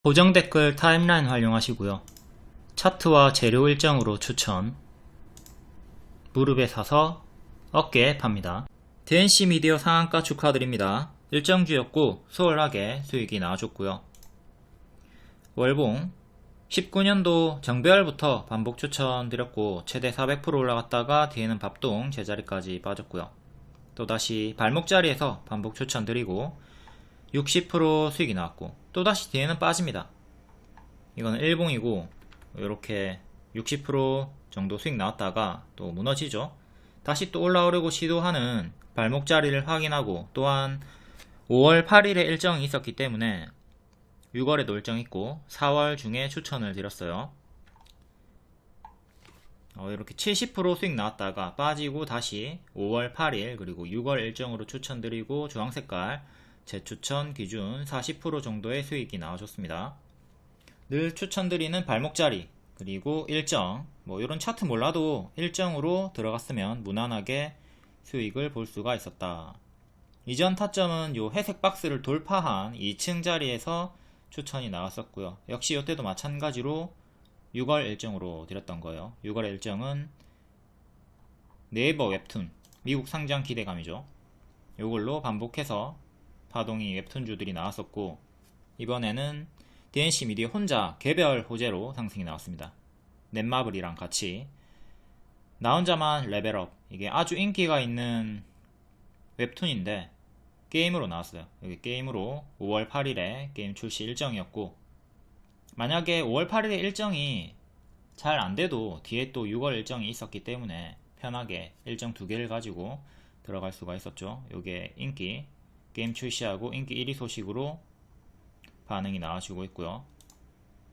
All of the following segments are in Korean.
고정 댓글 타임라인 활용하시고요. 차트와 재료 일정으로 추천. 무릎에 사서 어깨에 팝니다. DNC 미디어 상한가 축하드립니다. 일정주였고 수월하게 수익이 나와줬고요. 월봉 19년도 정배열부터 반복 추천드렸고 최대 400% 올라갔다가 뒤에는 밥동 제자리까지 빠졌고요. 또다시 발목자리에서 반복 추천드리고 60% 수익이 나왔고 또다시 뒤에는 빠집니다. 이거는 일봉이고 이렇게 60% 정도 수익 나왔다가 또 무너지죠. 다시 또 올라오려고 시도하는 발목자리를 확인하고, 또한 5월 8일에 일정이 있었기 때문에 6월에도 일정 있고 4월 중에 추천을 드렸어요. 이렇게 70% 수익 나왔다가 빠지고 다시 5월 8일 그리고 6월 일정으로 추천드리고 주황색깔 재추천 기준 40% 정도의 수익이 나와줬습니다. 늘 추천드리는 발목자리 그리고 일정, 이런 차트 몰라도 일정으로 들어갔으면 무난하게 수익을 볼 수가 있었다. 이전 타점은 요 회색 박스를 돌파한 2층 자리에서 추천이 나왔었고요. 역시 이때도 마찬가지로 6월 일정으로 드렸던 거예요. 6월 일정은 네이버 웹툰 미국 상장 기대감이죠. 이걸로 반복해서 파동이 웹툰주들이 나왔었고, 이번에는 DNC 미디어 혼자 개별 호재로 상승이 나왔습니다. 넷마블이랑 같이 나 혼자만 레벨업, 이게 아주 인기가 있는 웹툰인데 게임으로 나왔어요. 여기 게임으로 5월 8일에 게임 출시 일정이었고, 만약에 5월 8일에 일정이 잘 안돼도 뒤에 또 6월 일정이 있었기 때문에 편하게 일정 2개를 가지고 들어갈 수가 있었죠. 요게 인기 게임 출시하고 인기 1위 소식으로 반응이 나와주고 있고요.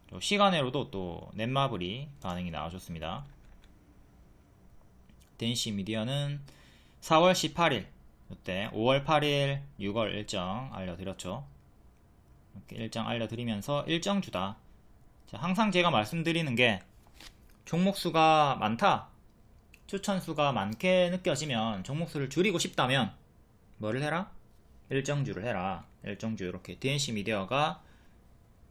또 시간으로도 또 넷마블이 반응이 나와줬습니다. DNC 미디어는 4월 18일 이때 5월 8일 6월 일정 알려드렸죠. 이렇게 일정 알려드리면서 일정주다. 자, 항상 제가 말씀드리는 게 종목수가 많다, 추천수가 많게 느껴지면 종목수를 줄이고 싶다면 뭐를 해라? 일정주를 해라. 일정주. 이렇게 DNC 미디어가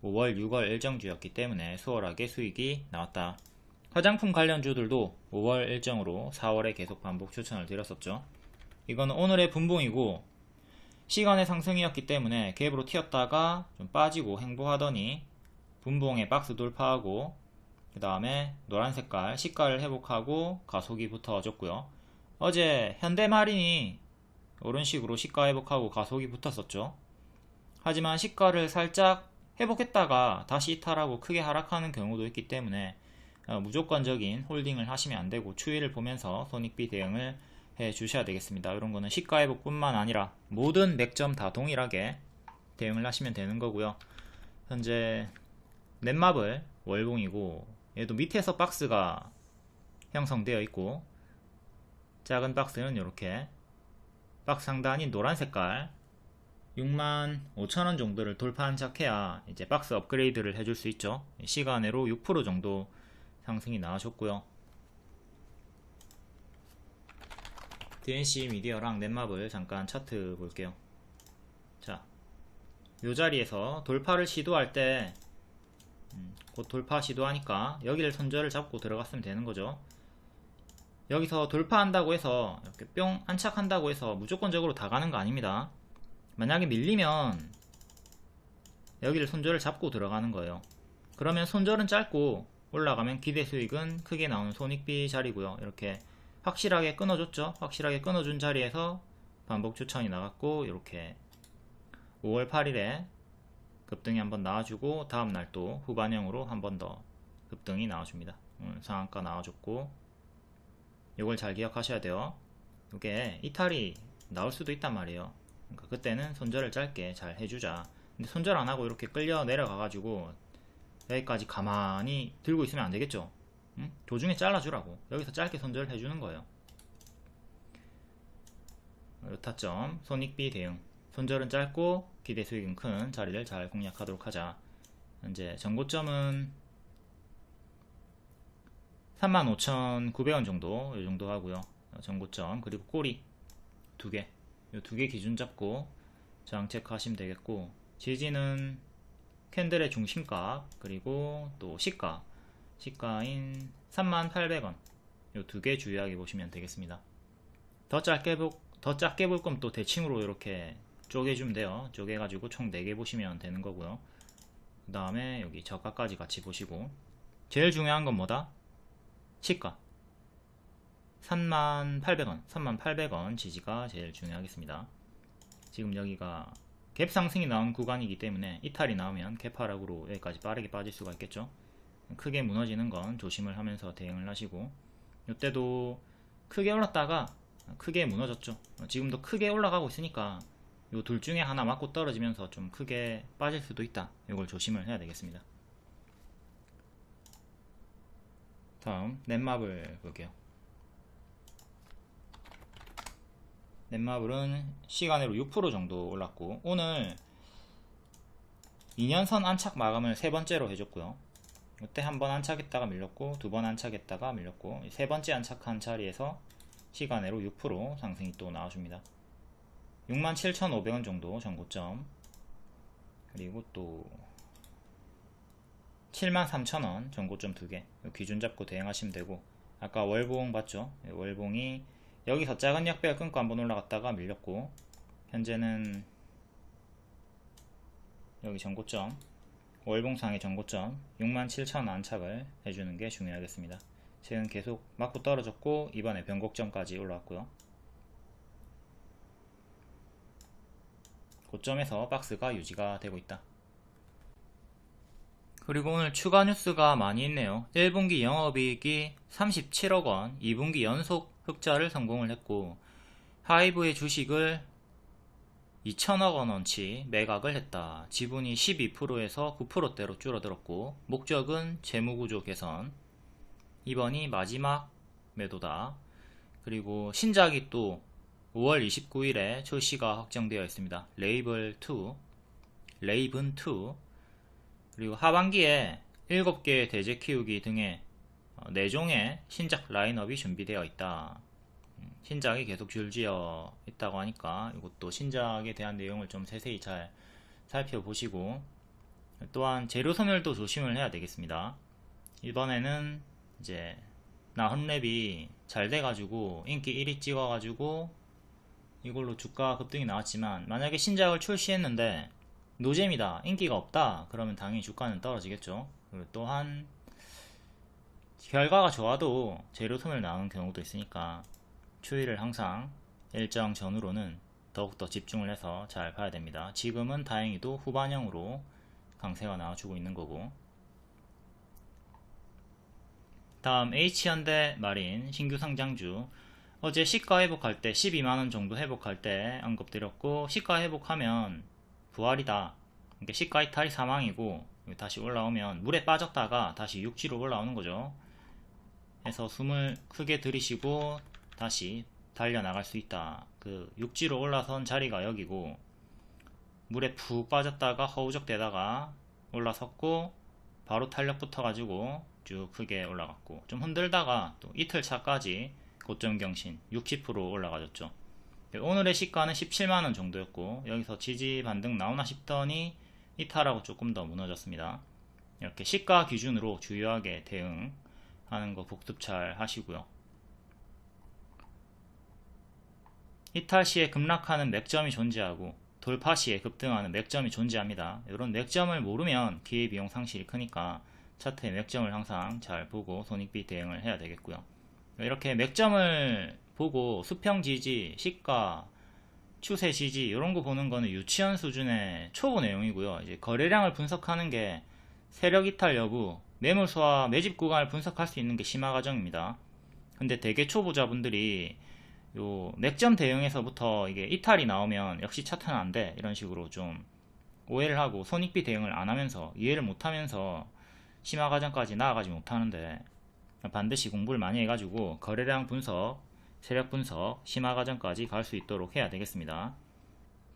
5월 6월 일정주였기 때문에 수월하게 수익이 나왔다. 화장품 관련주들도 5월 일정으로 4월에 계속 반복 추천을 드렸었죠. 이거는 오늘의 분봉이고 시간의 상승이었기 때문에 갭으로 튀었다가 좀 빠지고 횡보하더니 분봉에 박스 돌파하고 그 다음에 노란 색깔 시가를 회복하고 가속이 붙어줬고요. 어제 현대마린이 이런 식으로 시가 회복하고 가속이 붙었었죠. 하지만 시가를 살짝 회복했다가 다시 이탈하고 크게 하락하는 경우도 있기 때문에 무조건적인 홀딩을 하시면 안되고 추이를 보면서 손익비 대응을 해 주셔야 되겠습니다. 이런 거는 시가 회복 뿐만 아니라 모든 맥점 다 동일하게 대응을 하시면 되는 거고요. 현재 넷마블 월봉이고 얘도 밑에서 박스가 형성되어 있고 작은 박스는 이렇게 박스 상단이 노란 색깔 65,000원 정도를 돌파한 척해야 이제 박스 업그레이드를 해줄 수 있죠. 시간으로 6% 정도 상승이 나와줬고요. DNC 미디어랑 넷마블 잠깐 차트 볼게요. 자, 요 자리에서 돌파를 시도할 때 곧 돌파 시도하니까 여기를 손절을 잡고 들어갔으면 되는 거죠. 여기서 돌파한다고 해서 이렇게 뿅 안착한다고 해서 무조건적으로 다 가는 거 아닙니다. 만약에 밀리면 여기를 손절을 잡고 들어가는 거예요. 그러면 손절은 짧고 올라가면 기대 수익은 크게 나오는 손익비 자리고요. 이렇게 확실하게 끊어줬죠. 확실하게 끊어준 자리에서 반복 추천이 나갔고, 이렇게 5월 8일에 급등이 한번 나와주고 다음날 또 후반형으로 한 번 더 급등이 나와줍니다. 상한가 나와줬고, 이걸 잘 기억하셔야 돼요. 이게 이탈이 나올 수도 있단 말이에요. 그러니까 그때는 손절을 짧게 잘 해주자. 근데 손절 안하고 이렇게 끌려 내려가가지고 여기까지 가만히 들고 있으면 안되겠죠. 도중에 잘라주라고. 여기서 짧게 손절을 해주는 거예요. 타점 손익비 대응, 손절은 짧고 기대 수익은 큰 자리를 잘 공략하도록 하자. 현재 전고점은 35,900원 정도, 이 정도 하고요. 전고점 그리고 꼬리 2개, 이 2개 기준 잡고 저항 체크하시면 되겠고, 지지는 캔들의 중심가 그리고 또 시가인 38,000원 요 두 개 주의하게 보시면 되겠습니다. 더 작게 볼 거면 또 대칭으로 이렇게 쪼개주면 돼요. 쪼개가지고 총 4개 보시면 되는 거고요. 그 다음에 여기 저가까지 같이 보시고, 제일 중요한 건 뭐다? 시가 38,000원 지지가 제일 중요하겠습니다. 지금 여기가 갭 상승이 나온 구간이기 때문에 이탈이 나오면 갭 하락으로 여기까지 빠르게 빠질 수가 있겠죠. 크게 무너지는 건 조심을 하면서 대응을 하시고, 이때도 크게 올랐다가 크게 무너졌죠. 지금도 크게 올라가고 있으니까 요 둘 중에 하나 맞고 떨어지면서 좀 크게 빠질 수도 있다. 이걸 조심을 해야 되겠습니다. 다음 넷마블 볼게요. 넷마블은 시간으로 6% 정도 올랐고, 오늘 2년선 안착 마감을 3번째로 해줬고요. 이때 한 번 안착했다가 밀렸고, 2번 안착했다가 밀렸고, 3번째 안착한 자리에서 시간으로 6% 상승이 또 나와줍니다. 67,500원 정도 전고점, 그리고 또 73,000원 전고점 2개 기준 잡고 대응하시면 되고, 아까 월봉 봤죠? 월봉이 여기서 작은 약배가 끊고 한번 올라갔다가 밀렸고, 현재는 여기 전고점, 월봉상의 전고점 67,000원 안착을 해주는 게 중요하겠습니다. 최근 계속 맞고 떨어졌고, 이번에 변곡점까지 올라왔고요. 고점에서 박스가 유지가 되고 있다. 그리고 오늘 추가 뉴스가 많이 있네요. 1분기 영업이익이 37억원, 2분기 연속 흑자를 성공을 했고, 하이브의 주식을 2천억원어치 매각을 했다. 지분이 12%에서 9%대로 줄어들었고, 목적은 재무구조 개선, 이번이 마지막 매도다. 그리고 신작이 또 5월 29일에 출시가 확정되어 있습니다. 레이븐2. 그리고 하반기에 7개의 대제 키우기 등의 4종의 신작 라인업이 준비되어 있다. 신작이 계속 줄지어 있다고 하니까 이것도 신작에 대한 내용을 좀 세세히 잘 살펴보시고, 또한 재료 소멸도 조심을 해야 되겠습니다. 이번에는 이제 나헌랩이 잘 돼가지고 인기 1위 찍어가지고 이걸로 주가 급등이 나왔지만, 만약에 신작을 출시했는데 노잼이다, 인기가 없다, 그러면 당연히 주가는 떨어지겠죠. 그리고 또한 결과가 좋아도 재료 소멸 나오는 경우도 있으니까 추이를 항상 일정 전후로는 더욱더 집중을 해서 잘 봐야 됩니다. 지금은 다행히도 후반형으로 강세가 나와주고 있는 거고, 다음 H현대 마린 신규 상장주, 어제 시가 회복할 때 12만원 정도 회복할 때 언급드렸고, 시가 회복하면 부활이다. 그러니까 시가 이탈이 사망이고, 다시 올라오면 물에 빠졌다가 다시 육지로 올라오는 거죠. 해서 숨을 크게 들이쉬고 다시 달려나갈 수 있다. 그 육지로 올라선 자리가 여기고, 물에 푹 빠졌다가 허우적대다가 올라섰고, 바로 탄력 붙어가지고 쭉 크게 올라갔고, 좀 흔들다가 또 이틀 차까지 고점 경신 60% 올라가졌죠. 오늘의 시가는 17만원 정도였고, 여기서 지지 반등 나오나 싶더니 이탈하고 조금 더 무너졌습니다. 이렇게 시가 기준으로 주요하게 대응하는 거 복습 잘 하시고요. 이탈 시에 급락하는 맥점이 존재하고 돌파 시에 급등하는 맥점이 존재합니다. 이런 맥점을 모르면 기회비용 상실이 크니까 차트의 맥점을 항상 잘 보고 손익비 대응을 해야 되겠고요. 이렇게 맥점을 보고 수평 지지, 시가, 추세 지지 이런 거 보는 거는 유치원 수준의 초보 내용이고요. 이제 거래량을 분석하는 게 세력 이탈 여부, 매물 소화, 매집 구간을 분석할 수 있는 게 심화 과정입니다. 근데 대개 초보자분들이 요 맥점 대응에서부터 이게 이탈이 나오면 역시 차트는 안 돼, 이런 식으로 좀 오해를 하고 손익비 대응을 안 하면서 이해를 못 하면서 심화 과정까지 나아가지 못하는데, 반드시 공부를 많이 해가지고 거래량 분석, 세력 분석, 심화 과정까지 갈 수 있도록 해야 되겠습니다.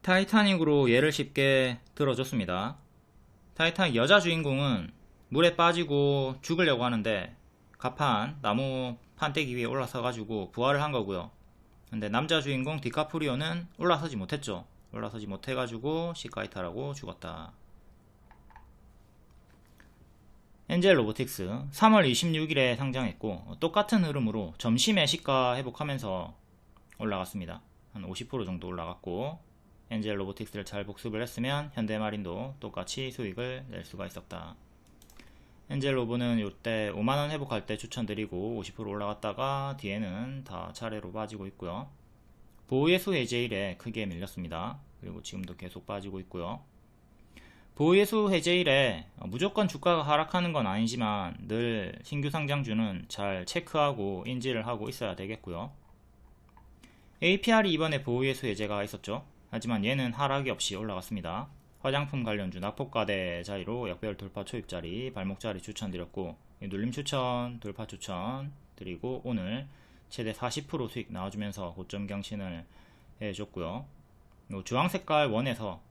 타이타닉으로 예를 쉽게 들어줬습니다. 타이타닉 여자 주인공은 물에 빠지고 죽으려고 하는데 가판, 나무 판때기 위에 올라서가지고 부활을 한 거고요. 근데 남자 주인공 디카프리오는 올라서지 못했죠. 올라서지 못해가지고 시가 이탈하고 죽었다. 엔젤 로보틱스 3월 26일에 상장했고 똑같은 흐름으로 점심에 시가 회복하면서 올라갔습니다. 한 50% 정도 올라갔고 엔젤 로보틱스를 잘 복습을 했으면 현대마린도 똑같이 수익을 낼 수가 있었다. 엔젤 로보는 이때 5만원 회복할 때 추천드리고 50% 올라갔다가 뒤에는 다 차례로 빠지고 있고요. 보호예수 해제 일에 크게 밀렸습니다. 그리고 지금도 계속 빠지고 있고요. 보호예수 해제 일에 무조건 주가가 하락하는 건 아니지만 늘 신규 상장주는 잘 체크하고 인지를 하고 있어야 되겠고요. APR이 이번에 보호예수 해제가 있었죠. 하지만 얘는 하락이 없이 올라갔습니다. 화장품 관련주 낙폭과대 자리로 역별 돌파 초입자리 발목자리 추천드렸고 눌림 추천 돌파 추천 드리고 오늘 최대 40% 수익 나와주면서 고점 경신을 해줬고요. 주황색깔 원에서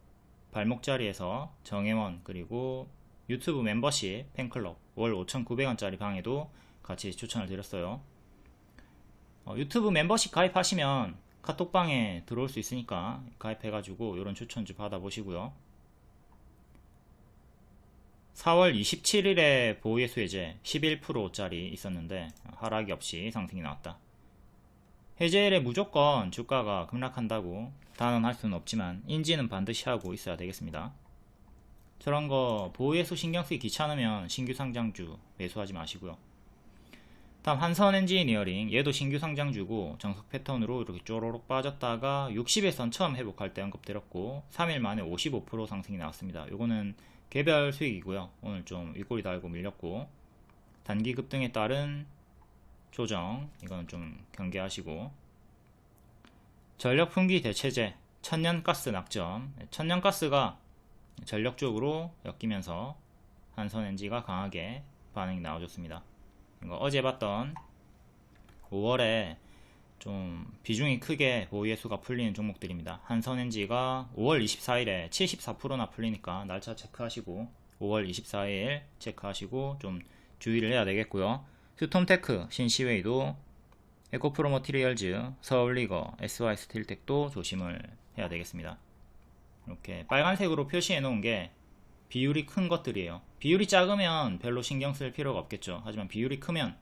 발목자리에서 정혜원 그리고 유튜브 멤버십 팬클럽 월 5,900원짜리 방에도 같이 추천을 드렸어요. 유튜브 멤버십 가입하시면 카톡방에 들어올 수 있으니까 가입해가지고 이런 추천주 받아보시고요. 4월 27일에 보호예수 해제 11%짜리 있었는데 하락이 없이 상승이 나왔다. 해제일에 무조건 주가가 급락한다고 단언할 수는 없지만 인지는 반드시 하고 있어야 되겠습니다. 저런 거 보호예수 신경쓰기 귀찮으면 신규 상장주 매수하지 마시고요. 다음 한선 엔지니어링 얘도 신규 상장주고 정석 패턴으로 이렇게 쪼로록 빠졌다가 60일선 처음 회복할 때 언급드렸고 3일 만에 55% 상승이 나왔습니다. 요거는 개별 수익이고요. 오늘 좀 윗꼬리 달고 밀렸고 단기 급등에 따른 조정 이거는 좀 경계하시고 전력 풍기 대체제 천연가스 낙점 천연가스가 전력 쪽으로 엮이면서 한선엔지가 강하게 반응이 나와줬습니다. 이거 어제 봤던 5월에 좀 비중이 크게 보호예수가 풀리는 종목들입니다. 한선엔지가 5월 24일에 74%나 풀리니까 날짜 체크하시고 5월 24일 체크하시고 좀 주의를 해야 되겠고요. 스톰테크, 신시웨이도 에코프로머티리얼즈, 서울리거, SY스틸텍도 조심을 해야 되겠습니다. 이렇게 빨간색으로 표시해 놓은 게 비율이 큰 것들이에요. 비율이 작으면 별로 신경 쓸 필요가 없겠죠. 하지만 비율이 크면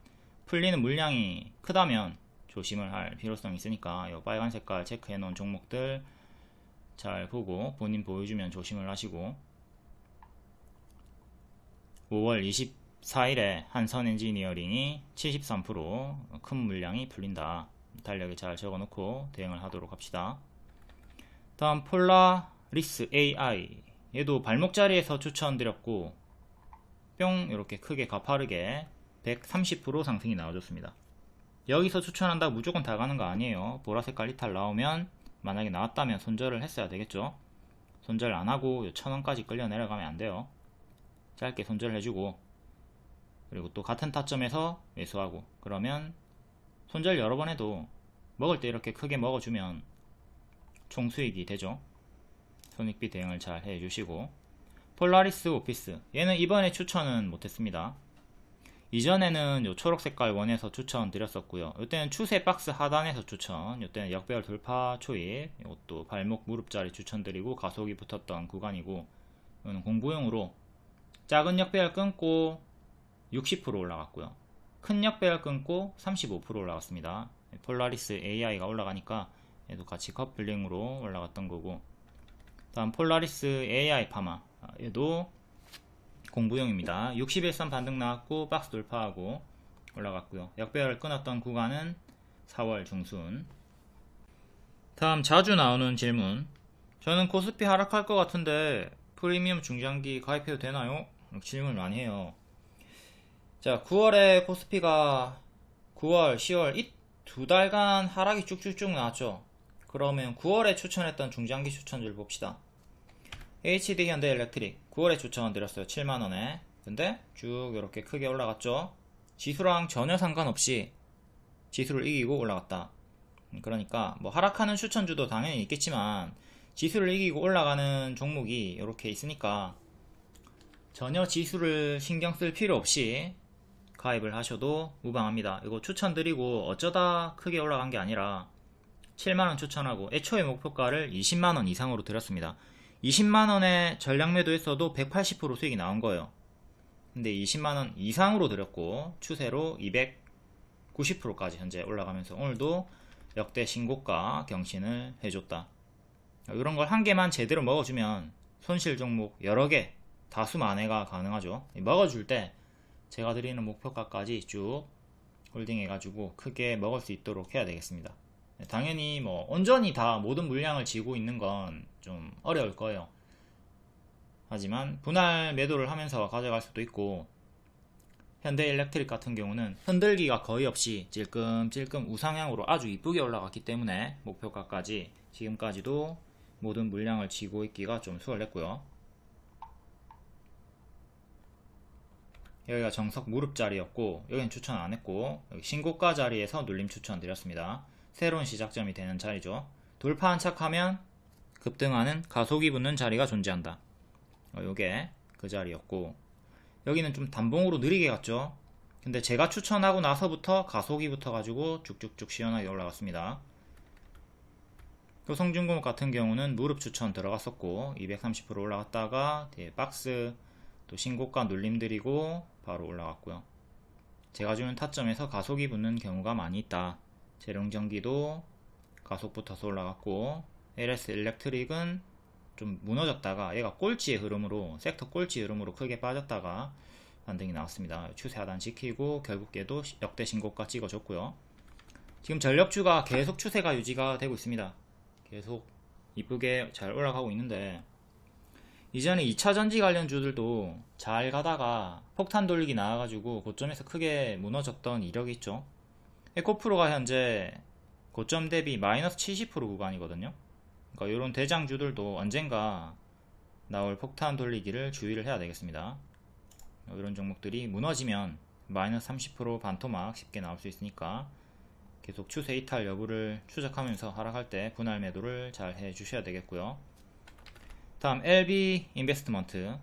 풀리는 물량이 크다면 조심을 할 필요성이 있으니까 이 빨간 색깔 체크해 놓은 종목들 잘 보고 본인 보여주면 조심을 하시고 5월 24일에 한선 엔지니어링이 73% 큰 물량이 풀린다. 달력에 잘 적어 놓고 대응을 하도록 합시다. 다음 폴라리스 AI 얘도 발목 자리에서 추천드렸고 뿅 이렇게 크게 가파르게 130% 상승이 나와줬습니다. 여기서 추천한다고 무조건 다 가는 거 아니에요. 보라색깔 이탈 나오면 만약에 나왔다면 손절을 했어야 되겠죠. 손절 안하고 1,000원까지 끌려 내려가면 안돼요. 짧게 손절 해주고 그리고 또 같은 타점에서 매수하고 그러면 손절 여러 번 해도 먹을 때 이렇게 크게 먹어주면 총수익이 되죠. 손익비 대응을 잘 해주시고 폴라리스 오피스 얘는 이번에 추천은 못했습니다. 이전에는 요 초록색깔 원에서 추천 드렸었고요. 이때는 추세 박스 하단에서 추천, 이때는 역배열 돌파 초입, 이것도 발목 무릎자리 추천드리고 가속이 붙었던 구간이고 이거는 공부용으로 작은 역배열 끊고 60% 올라갔고요. 큰 역배열 끊고 35% 올라갔습니다. 폴라리스 AI가 올라가니까 얘도 같이 커플링으로 올라갔던 거고 다음 폴라리스 AI 파마 얘도 공부용입니다. 60일선 반등 나왔고 박스 돌파하고 올라갔고요. 역배열 끊었던 구간은 4월 중순. 다음 자주 나오는 질문 저는 코스피 하락할 것 같은데 프리미엄 중장기 가입해도 되나요? 질문을 많이 해요. 자 9월에 코스피가 9월 10월 이 두 달간 하락이 쭉쭉쭉 나왔죠. 그러면 9월에 추천했던 중장기 추천주를 봅시다. HD 현대일렉트릭 9월에 추천 드렸어요. 7만원에. 근데 쭉 이렇게 크게 올라갔죠. 지수랑 전혀 상관없이 지수를 이기고 올라갔다. 그러니까 뭐 하락하는 추천주도 당연히 있겠지만 지수를 이기고 올라가는 종목이 이렇게 있으니까 전혀 지수를 신경 쓸 필요 없이 가입을 하셔도 무방합니다. 이거 추천드리고 어쩌다 크게 올라간 게 아니라 7만원 추천하고 애초에 목표가를 20만원 이상으로 드렸습니다. 20만원에 전량 매도했어도 180% 수익이 나온 거예요. 근데 20만원 이상으로 드렸고 추세로 290%까지 현재 올라가면서 오늘도 역대 신고가 경신을 해줬다. 이런 걸 한 개만 제대로 먹어주면 손실 종목 여러 개 다수 만회가 가능하죠. 먹어줄 때 제가 드리는 목표가까지 쭉 홀딩 해가지고 크게 먹을 수 있도록 해야 되겠습니다. 당연히 뭐 온전히 다 모든 물량을 쥐고 있는 건 좀 어려울 거예요. 하지만 분할 매도를 하면서 가져갈 수도 있고, 현대일렉트릭 같은 경우는 흔들기가 거의 없이 찔끔찔끔 우상향으로 아주 이쁘게 올라갔기 때문에 목표가까지 지금까지도 모든 물량을 쥐고 있기가 좀 수월했고요. 여기가 정석 무릎 자리였고 여기는 추천 안했고, 여기 신고가 자리에서 눌림 추천 드렸습니다. 새로운 시작점이 되는 자리죠. 돌파 안착하면 급등하는 가속이 붙는 자리가 존재한다. 요게 그 자리였고, 여기는 좀 단봉으로 느리게 갔죠. 근데 제가 추천하고 나서부터 가속이 붙어가지고 쭉쭉쭉 시원하게 올라갔습니다. 효성중공업 같은 경우는 무릎 추천 들어갔었고 230% 올라갔다가 뒤에 박스 또 신고가 눌림 들이고 바로 올라갔고요. 제가 주는 타점에서 가속이 붙는 경우가 많이 있다. 재룡전기도 가속 붙어서 올라갔고, LS 일렉트릭은 좀 무너졌다가 얘가 꼴찌의 흐름으로, 섹터 꼴찌 흐름으로 크게 빠졌다가 반등이 나왔습니다. 추세 하단 지키고 결국 얘도 역대 신고가 찍어줬고요. 지금 전력주가 계속 추세가 유지가 되고 있습니다. 계속 이쁘게 잘 올라가고 있는데, 이전에 2차전지 관련 주들도 잘 가다가 폭탄 돌리기 나와가지고 고점에서 크게 무너졌던 이력이 있죠. 에코프로가 현재 고점 대비 마이너스 70% 구간이거든요. 그러니까 이런 대장주들도 언젠가 나올 폭탄 돌리기를 주의를 해야 되겠습니다. 이런 종목들이 무너지면 마이너스 30% 반토막 쉽게 나올 수 있으니까 계속 추세 이탈 여부를 추적하면서 하락할 때 분할 매도를 잘 해주셔야 되겠고요. 다음 LB 인베스트먼트,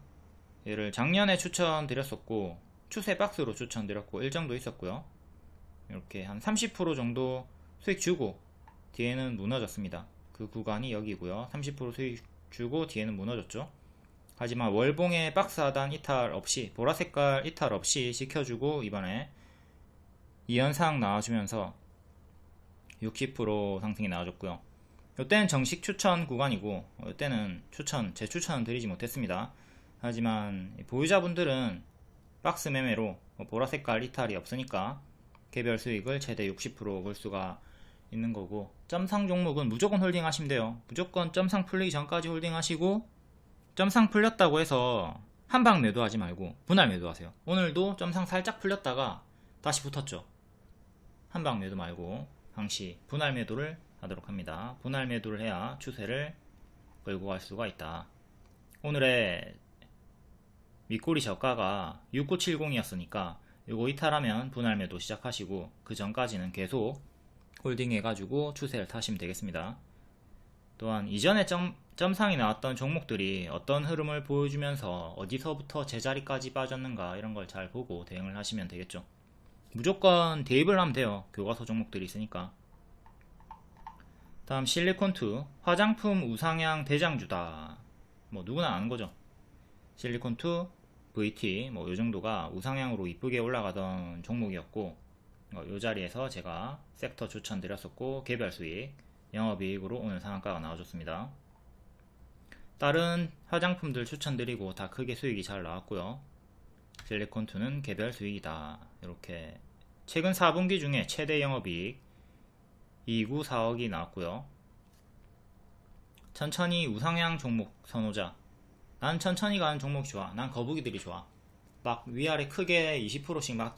얘를 작년에 추천드렸었고 추세 박스로 추천드렸고 일정도 있었고요. 이렇게 한 30% 정도 수익 주고 뒤에는 무너졌습니다. 그 구간이 여기고요. 30% 수익 주고 뒤에는 무너졌죠. 하지만 월봉의 박스 하단 이탈 없이, 보라색깔 이탈 없이 지켜주고 이번에 2연상 나와주면서 60% 상승이 나와줬고요. 이때는 정식 추천 구간이고, 이때는 제 추천은 드리지 못했습니다. 하지만 보유자분들은 박스 매매로 보라색깔 이탈이 없으니까 개별 수익을 최대 60% 볼 수가 있는 거고, 점상 종목은 무조건 홀딩 하시면 돼요. 무조건 점상 풀리기 전까지 홀딩 하시고, 점상 풀렸다고 해서 한방 매도하지 말고 분할 매도하세요. 오늘도 점상 살짝 풀렸다가 다시 붙었죠. 한방 매도 말고 항시 분할 매도를 하도록 합니다. 분할 매도를 해야 추세를 끌고 갈 수가 있다. 오늘의 윗꼬리 저가가 6970이었으니까 요거 이탈하면 분할 매도 시작하시고 그 전까지는 계속 홀딩 해가지고 추세를 타시면 되겠습니다. 또한 이전에 점상이 나왔던 종목들이 어떤 흐름을 보여주면서 어디서부터 제자리까지 빠졌는가 이런 걸 잘 보고 대응을 하시면 되겠죠. 무조건 대입을 하면 돼요. 교과서 종목들이 있으니까. 다음 실리콘2, 화장품 우상향 대장주다. 뭐 누구나 아는 거죠. 실리콘2, VT 뭐 요 정도가 우상향으로 이쁘게 올라가던 종목이었고, 요 자리에서 제가 섹터 추천드렸었고 개별 수익, 영업이익으로 오늘 상한가가 나와줬습니다. 다른 화장품들 추천드리고 다 크게 수익이 잘 나왔고요. 실리콘2는 개별 수익이다. 이렇게 최근 4분기 중에 최대 영업이익 294억이 나왔고요. 천천히 우상향 종목 선호자, 난 천천히 가는 종목이 좋아, 난 거북이들이 좋아, 막 위아래 크게 20%씩 막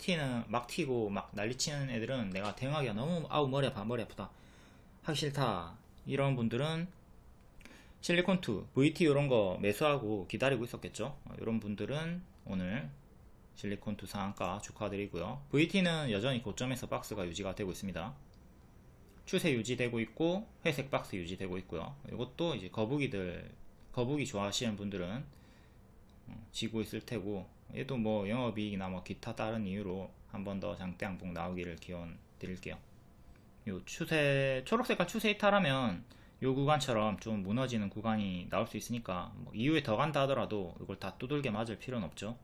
튀고 막 난리치는 애들은 내가 대응하기가 너무 아우 머리 아프다 하기 싫다, 이런 분들은 실리콘2, VT 이런거 매수하고 기다리고 있었겠죠. 이런 분들은 오늘 실리콘2 상한가 축하드리고요. VT는 여전히 고점에서 박스가 유지가 되고 있습니다. 추세 유지되고 있고 회색 박스 유지되고 있고요. 이것도 이제 거북이 좋아하시는 분들은 지고 있을 테고, 얘도 뭐 영업이익이나 뭐 기타 다른 이유로 한 번 더 장대 양봉 나오기를 기원 드릴게요. 요 추세, 초록색깔 추세 이탈하면 요 구간처럼 좀 무너지는 구간이 나올 수 있으니까 뭐 이후에 더 간다 하더라도 이걸 다 두들겨 맞을 필요는 없죠.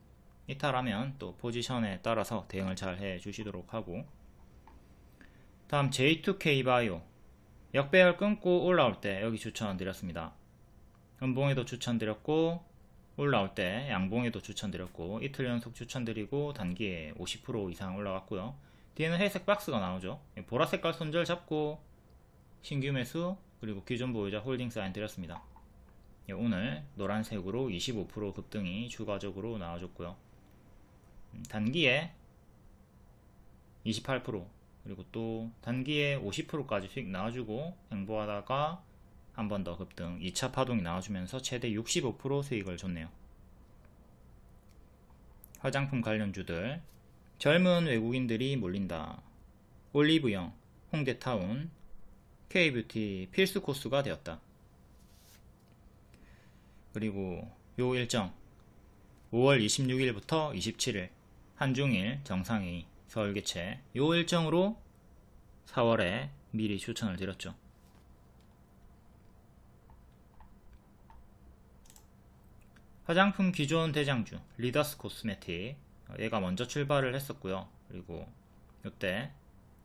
이탈하면 또 포지션에 따라서 대응을 잘 해주시도록 하고, 다음 J2K 바이오 역배열 끊고 올라올 때 여기 추천드렸습니다. 음봉에도 추천드렸고 올라올 때 양봉에도 추천드렸고 이틀 연속 추천드리고 단기에 50% 이상 올라갔고요. 뒤에는 회색 박스가 나오죠. 보라색깔 손절 잡고 신규 매수 그리고 기존 보유자 홀딩 사인 드렸습니다. 오늘 노란색으로 25% 급등이 추가적으로 나와줬고요. 단기에 28% 그리고 또 단기에 50%까지 수익 나와주고 횡보하다가 한 번 더 급등 2차 파동이 나와주면서 최대 65% 수익을 줬네요. 화장품 관련주들 젊은 외국인들이 몰린다. 올리브영, 홍대타운, K뷰티 필수 코스가 되었다. 그리고 요 일정 5월 26일부터 27일 한중일 정상회의 서울 개최 요 일정으로 4월에 미리 추천을 드렸죠. 화장품 기존 대장주 리더스 코스메틱 얘가 먼저 출발을 했었고요. 그리고 이때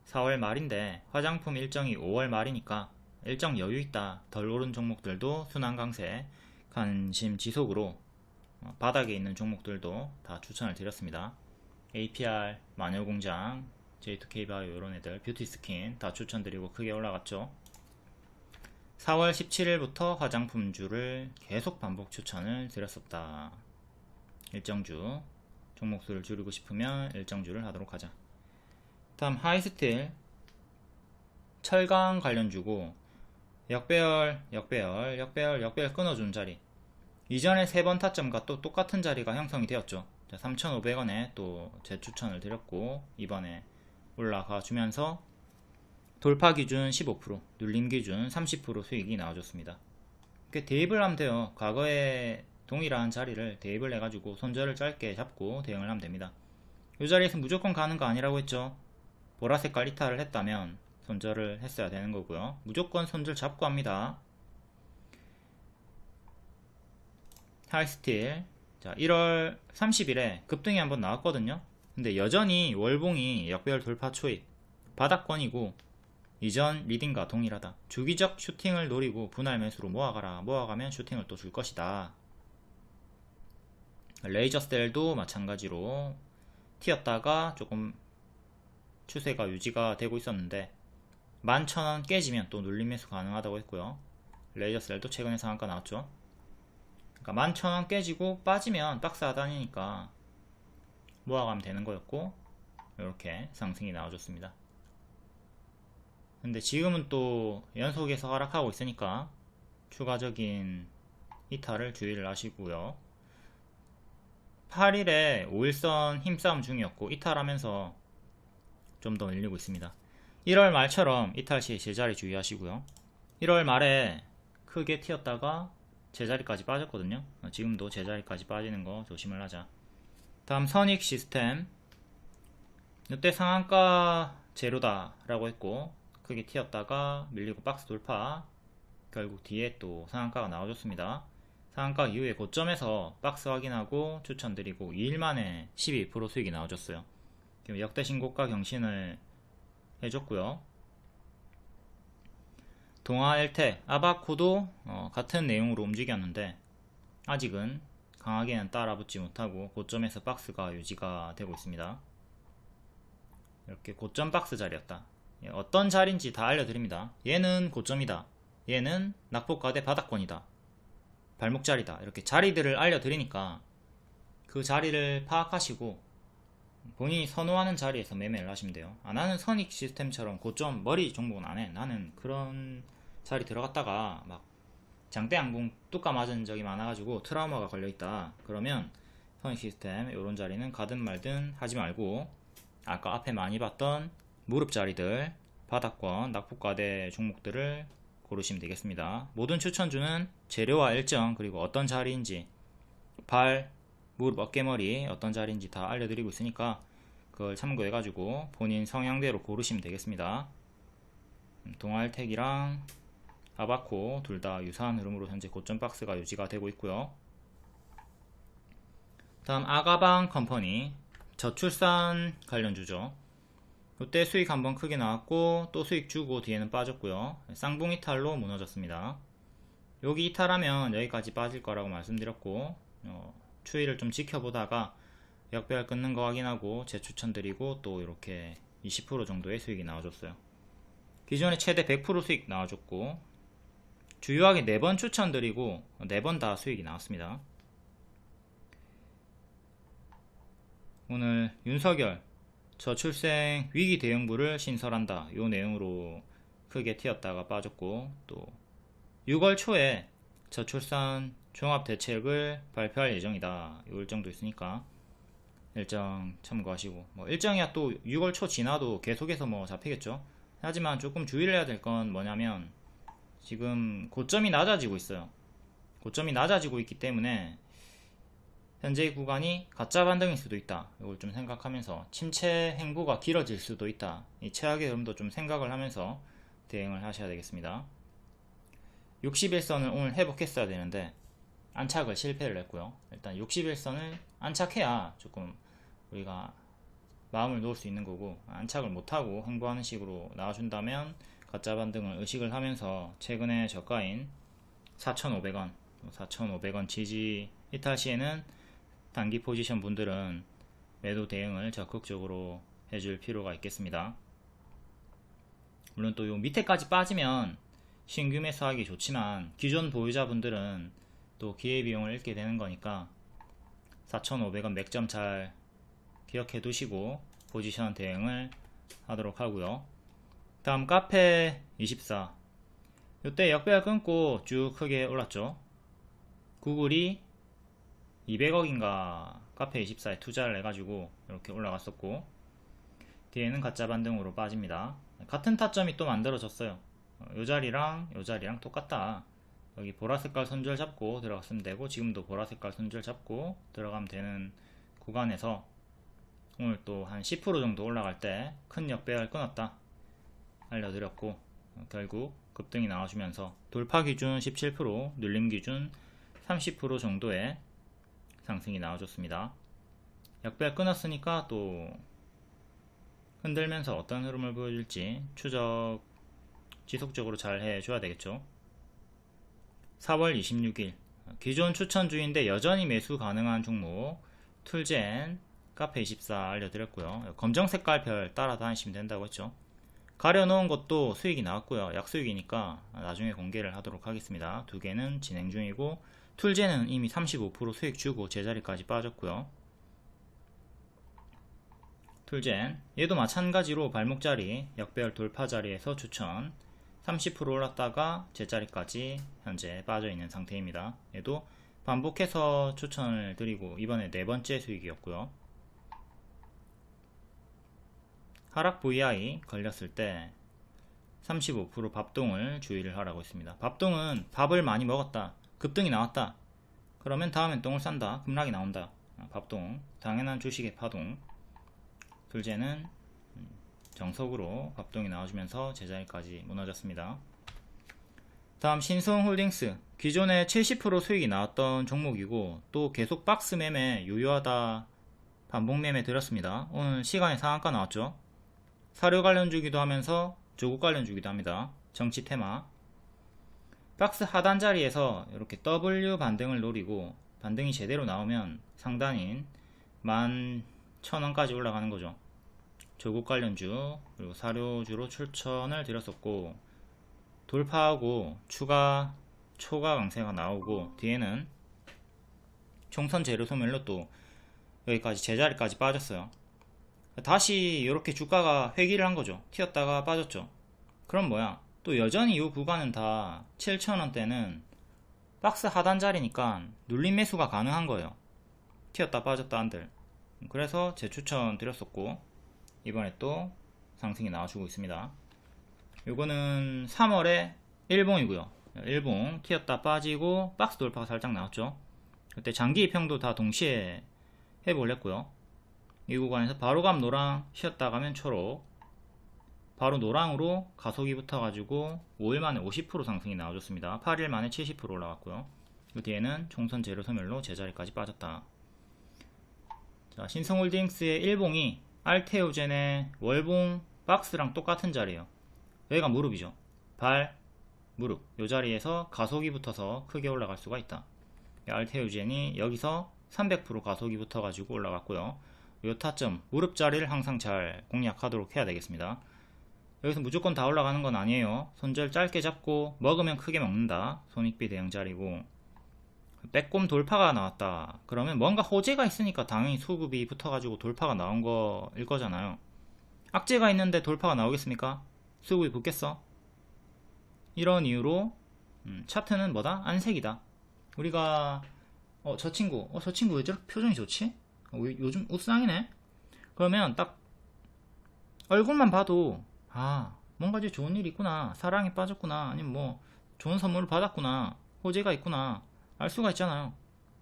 4월 말인데 화장품 일정이 5월 말이니까 일정 여유있다 덜 오른 종목들도 순환 강세 관심 지속으로 바닥에 있는 종목들도 다 추천을 드렸습니다. APR, 마녀공장, J2K바이오 이런 애들 뷰티스킨 다 추천드리고 크게 올라갔죠. 4월 17일부터 화장품주를 계속 반복 추천을 드렸었다. 일정주 종목수를 줄이고 싶으면 일정주를 하도록 하자. 다음 하이스틸 철강 관련주고 역배열 끊어준 자리 이전에 3번 타점과 또 똑같은 자리가 형성이 되었죠. 3,500원에 또 재추천을 드렸고 이번에 올라가 주면서 돌파 기준 15%, 눌림 기준 30% 수익이 나와줬습니다. 대입을 하면 돼요. 과거에 동일한 자리를 대입을 해가지고 손절을 짧게 잡고 대응을 하면 됩니다. 이 자리에서 무조건 가는 거 아니라고 했죠. 보라색깔 이탈을 했다면 손절을 했어야 되는 거고요. 무조건 손절 잡고 합니다. 하이스틸 자 1월 30일에 급등이 한번 나왔거든요. 근데 여전히 월봉이 역배열 돌파 초입 바닥권이고 이전 리딩과 동일하다. 주기적 슈팅을 노리고 분할 매수로 모아가라. 모아가면 슈팅을 또 줄 것이다. 레이저셀도 마찬가지로 튀었다가 조금 추세가 유지가 되고 있었는데 11,000원 깨지면 또 눌림 매수 가능하다고 했고요. 레이저셀도 최근에 상한가 나왔죠. 그러니까 11,000원 깨지고 빠지면 박스 하단이니까 모아가면 되는 거였고 이렇게 상승이 나와줬습니다. 근데 지금은 또 연속해서 하락하고 있으니까 추가적인 이탈을 주의를 하시고요. 8일에 5일선 힘싸움 중이었고 이탈하면서 좀 더 밀리고 있습니다. 1월 말처럼 이탈 시 제자리 주의하시고요. 1월 말에 크게 튀었다가 제자리까지 빠졌거든요. 지금도 제자리까지 빠지는 거 조심을 하자. 다음 선익 시스템 이때 상한가 제로다 라고 했고 크게 튀었다가 밀리고 박스 돌파 결국 뒤에 또 상한가가 나와줬습니다. 상한가 이후에 고점에서 박스 확인하고 추천드리고 2일 만에 12% 수익이 나와줬어요. 역대 신고가 경신을 해줬고요. 동아 엘텍, 아바코도 같은 내용으로 움직였는데 아직은 강하게는 따라붙지 못하고 고점에서 박스가 유지가 되고 있습니다. 이렇게 고점 박스 자리였다. 어떤 자리인지 다 알려드립니다. 얘는 고점이다. 얘는 낙폭과대 바닥권이다. 발목 자리다. 이렇게 자리들을 알려드리니까 그 자리를 파악하시고 본인이 선호하는 자리에서 매매를 하시면 돼요. 나는 선익 시스템처럼 고점 머리 종목은 안 해. 나는 그런 자리 들어갔다가 막 장대 양봉 뚜까 맞은 적이 많아가지고 트라우마가 걸려있다. 그러면 선익 시스템 이런 자리는 가든 말든 하지 말고 아까 앞에 많이 봤던 무릎 자리들 바닥권 낙폭과대 종목들을 고르시면 되겠습니다. 모든 추천주는 재료와 일정 그리고 어떤 자리인지 발, 무릎, 어깨머리 어떤 자리인지 다 알려드리고 있으니까 그걸 참고해가지고 본인 성향대로 고르시면 되겠습니다. 동아일텍이랑 아바코 둘 다 유사한 흐름으로 현재 고점 박스가 유지가 되고 있고요. 다음 아가방 컴퍼니 저출산 관련주죠. 이때 수익 한번 크게 나왔고 또 수익 주고 뒤에는 빠졌고요. 쌍봉 이탈로 무너졌습니다. 여기 이탈하면 여기까지 빠질 거라고 말씀드렸고 추이를 좀 지켜보다가 역배열 끊는 거 확인하고 재추천드리고 또 이렇게 20% 정도의 수익이 나와줬어요. 기존에 최대 100% 수익 나와줬고 주요하게 4번 추천드리고 4번 다 수익이 나왔습니다. 오늘 윤석열 저출생 위기 대응부를 신설한다 요 내용으로 크게 튀었다가 빠졌고 또 6월 초에 저출산 종합대책을 발표할 예정이다 요 일정도 있으니까 일정 참고하시고 일정이야 또 6월 초 지나도 계속해서 잡히겠죠. 하지만 조금 주의를 해야 될 건 뭐냐면 지금 고점이 낮아지고 있어요. 고점이 낮아지고 있기 때문에 현재의 구간이 가짜 반등일 수도 있다. 이걸 좀 생각하면서 침체 행보가 길어질 수도 있다. 이 최악의 흐름도 좀 생각을 하면서 대응을 하셔야 되겠습니다. 61선을 오늘 회복했어야 되는데 안착을 실패를 했고요. 일단 61선을 안착해야 조금 우리가 마음을 놓을 수 있는 거고 안착을 못하고 행보하는 식으로 나와준다면 가짜 반등을 의식을 하면서 최근에 저가인 4,500원 지지 이탈 시에는 단기 포지션 분들은 매도 대응을 적극적으로 해줄 필요가 있겠습니다. 물론 또 요 밑에까지 빠지면 신규 매수하기 좋지만 기존 보유자분들은 또 기회비용을 잃게 되는 거니까 4,500원 맥점 잘 기억해 두시고 포지션 대응을 하도록 하고요. 다음 카페24 이때 역배열 끊고 쭉 크게 올랐죠. 구글이 200억인가 카페24에 투자를 해가지고 이렇게 올라갔었고 뒤에는 가짜 반등으로 빠집니다. 같은 타점이 또 만들어졌어요. 요 자리랑 똑같다. 여기 보라색깔 손절 잡고 들어갔으면 되고 지금도 보라색깔 손절 잡고 들어가면 되는 구간에서 오늘 또 한 10% 정도 올라갈 때 큰 역배열 끊었다 알려드렸고 결국 급등이 나와주면서 돌파 기준 17% 눌림 기준 30% 정도의 상승이 나와줬습니다. 역배열 끊었으니까 또 흔들면서 어떤 흐름을 보여줄지 추적 지속적으로 잘 해줘야 되겠죠. 4월 26일 기존 추천주인데 여전히 매수 가능한 종목 툴젠 카페24 알려드렸고요. 검정 색깔 별 따라다니시면 된다고 했죠. 가려놓은 것도 수익이 나왔고요. 약수익이니까 나중에 공개를 하도록 하겠습니다. 두 개는 진행 중이고 툴젠은 이미 35% 수익 주고 제자리까지 빠졌고요. 툴젠 얘도 마찬가지로 발목자리 역배열 돌파 자리에서 추천 30% 올랐다가 제자리까지 현재 빠져있는 상태입니다. 얘도 반복해서 추천을 드리고 이번에 4번째 수익이었고요. 하락 VI 걸렸을 때 35% 밥동을 주의를 하라고 했습니다. 밥동은 밥을 많이 먹었다 급등이 나왔다 그러면 다음엔 똥을 싼다 급락이 나온다. 밥동 당연한 주식의 파동. 둘째는 정석으로 밥동이 나와주면서 제자리까지 무너졌습니다. 다음 신성홀딩스 기존에 70% 수익이 나왔던 종목이고 또 계속 박스 매매 유효하다 반복 매매 들었습니다. 오늘 시간에 상한가 나왔죠. 사료 관련주기도 하면서 조국 관련주기도 합니다. 정치 테마 박스 하단 자리에서 이렇게 W 반등을 노리고 반등이 제대로 나오면 상단인 11,000원까지 올라가는 거죠. 조국 관련주 그리고 사료주로 추천을 드렸었고 돌파하고 추가 초과 강세가 나오고 뒤에는 총선 재료 소멸로 또 여기까지 제자리까지 빠졌어요. 다시 이렇게 주가가 회귀를 한 거죠. 튀었다가 빠졌죠. 그럼 뭐야 또 여전히 이 구간은 다 7,000원대는 박스 하단 자리니까 눌림 매수가 가능한 거예요. 튀었다 빠졌다 한들. 그래서 재추천 드렸었고 이번에 또 상승이 나와주고 있습니다. 요거는 3월에 일봉이고요. 일봉 튀었다 빠지고 박스 돌파가 살짝 나왔죠. 그때 장기 입형도 다 동시에 회복을 했고요. 이 구간에서 바로감 노랑 쉬었다 가면 초록 바로 노랑으로 가속이 붙어가지고 5일 만에 50% 상승이 나와줬습니다. 8일 만에 70% 올라갔고요. 그 뒤에는 총선 재료 소멸로 제자리까지 빠졌다. 자, 신성홀딩스의 일봉이 알테오젠의 월봉 박스랑 똑같은 자리예요. 여기가 무릎이죠. 발, 무릎. 이 자리에서 가속이 붙어서 크게 올라갈 수가 있다. 알테오젠이 여기서 300% 가속이 붙어가지고 올라갔고요. 이 타점, 무릎 자리를 항상 잘 공략하도록 해야 되겠습니다. 여기서 무조건 다 올라가는 건 아니에요. 손절 짧게 잡고 먹으면 크게 먹는다. 손익비 대응 자리고, 빼꼼 돌파가 나왔다. 그러면 뭔가 호재가 있으니까 당연히 수급이 붙어가지고 돌파가 나온 거일 거잖아요. 악재가 있는데 돌파가 나오겠습니까? 수급이 붙겠어? 이런 이유로 차트는 뭐다? 안색이다. 우리가 저 친구 왜 저렇게 표정이 좋지? 요즘 웃상이네? 그러면 딱 얼굴만 봐도 뭔가 이제 좋은 일이 있구나, 사랑에 빠졌구나, 아니면 뭐 좋은 선물을 받았구나, 호재가 있구나 알 수가 있잖아요.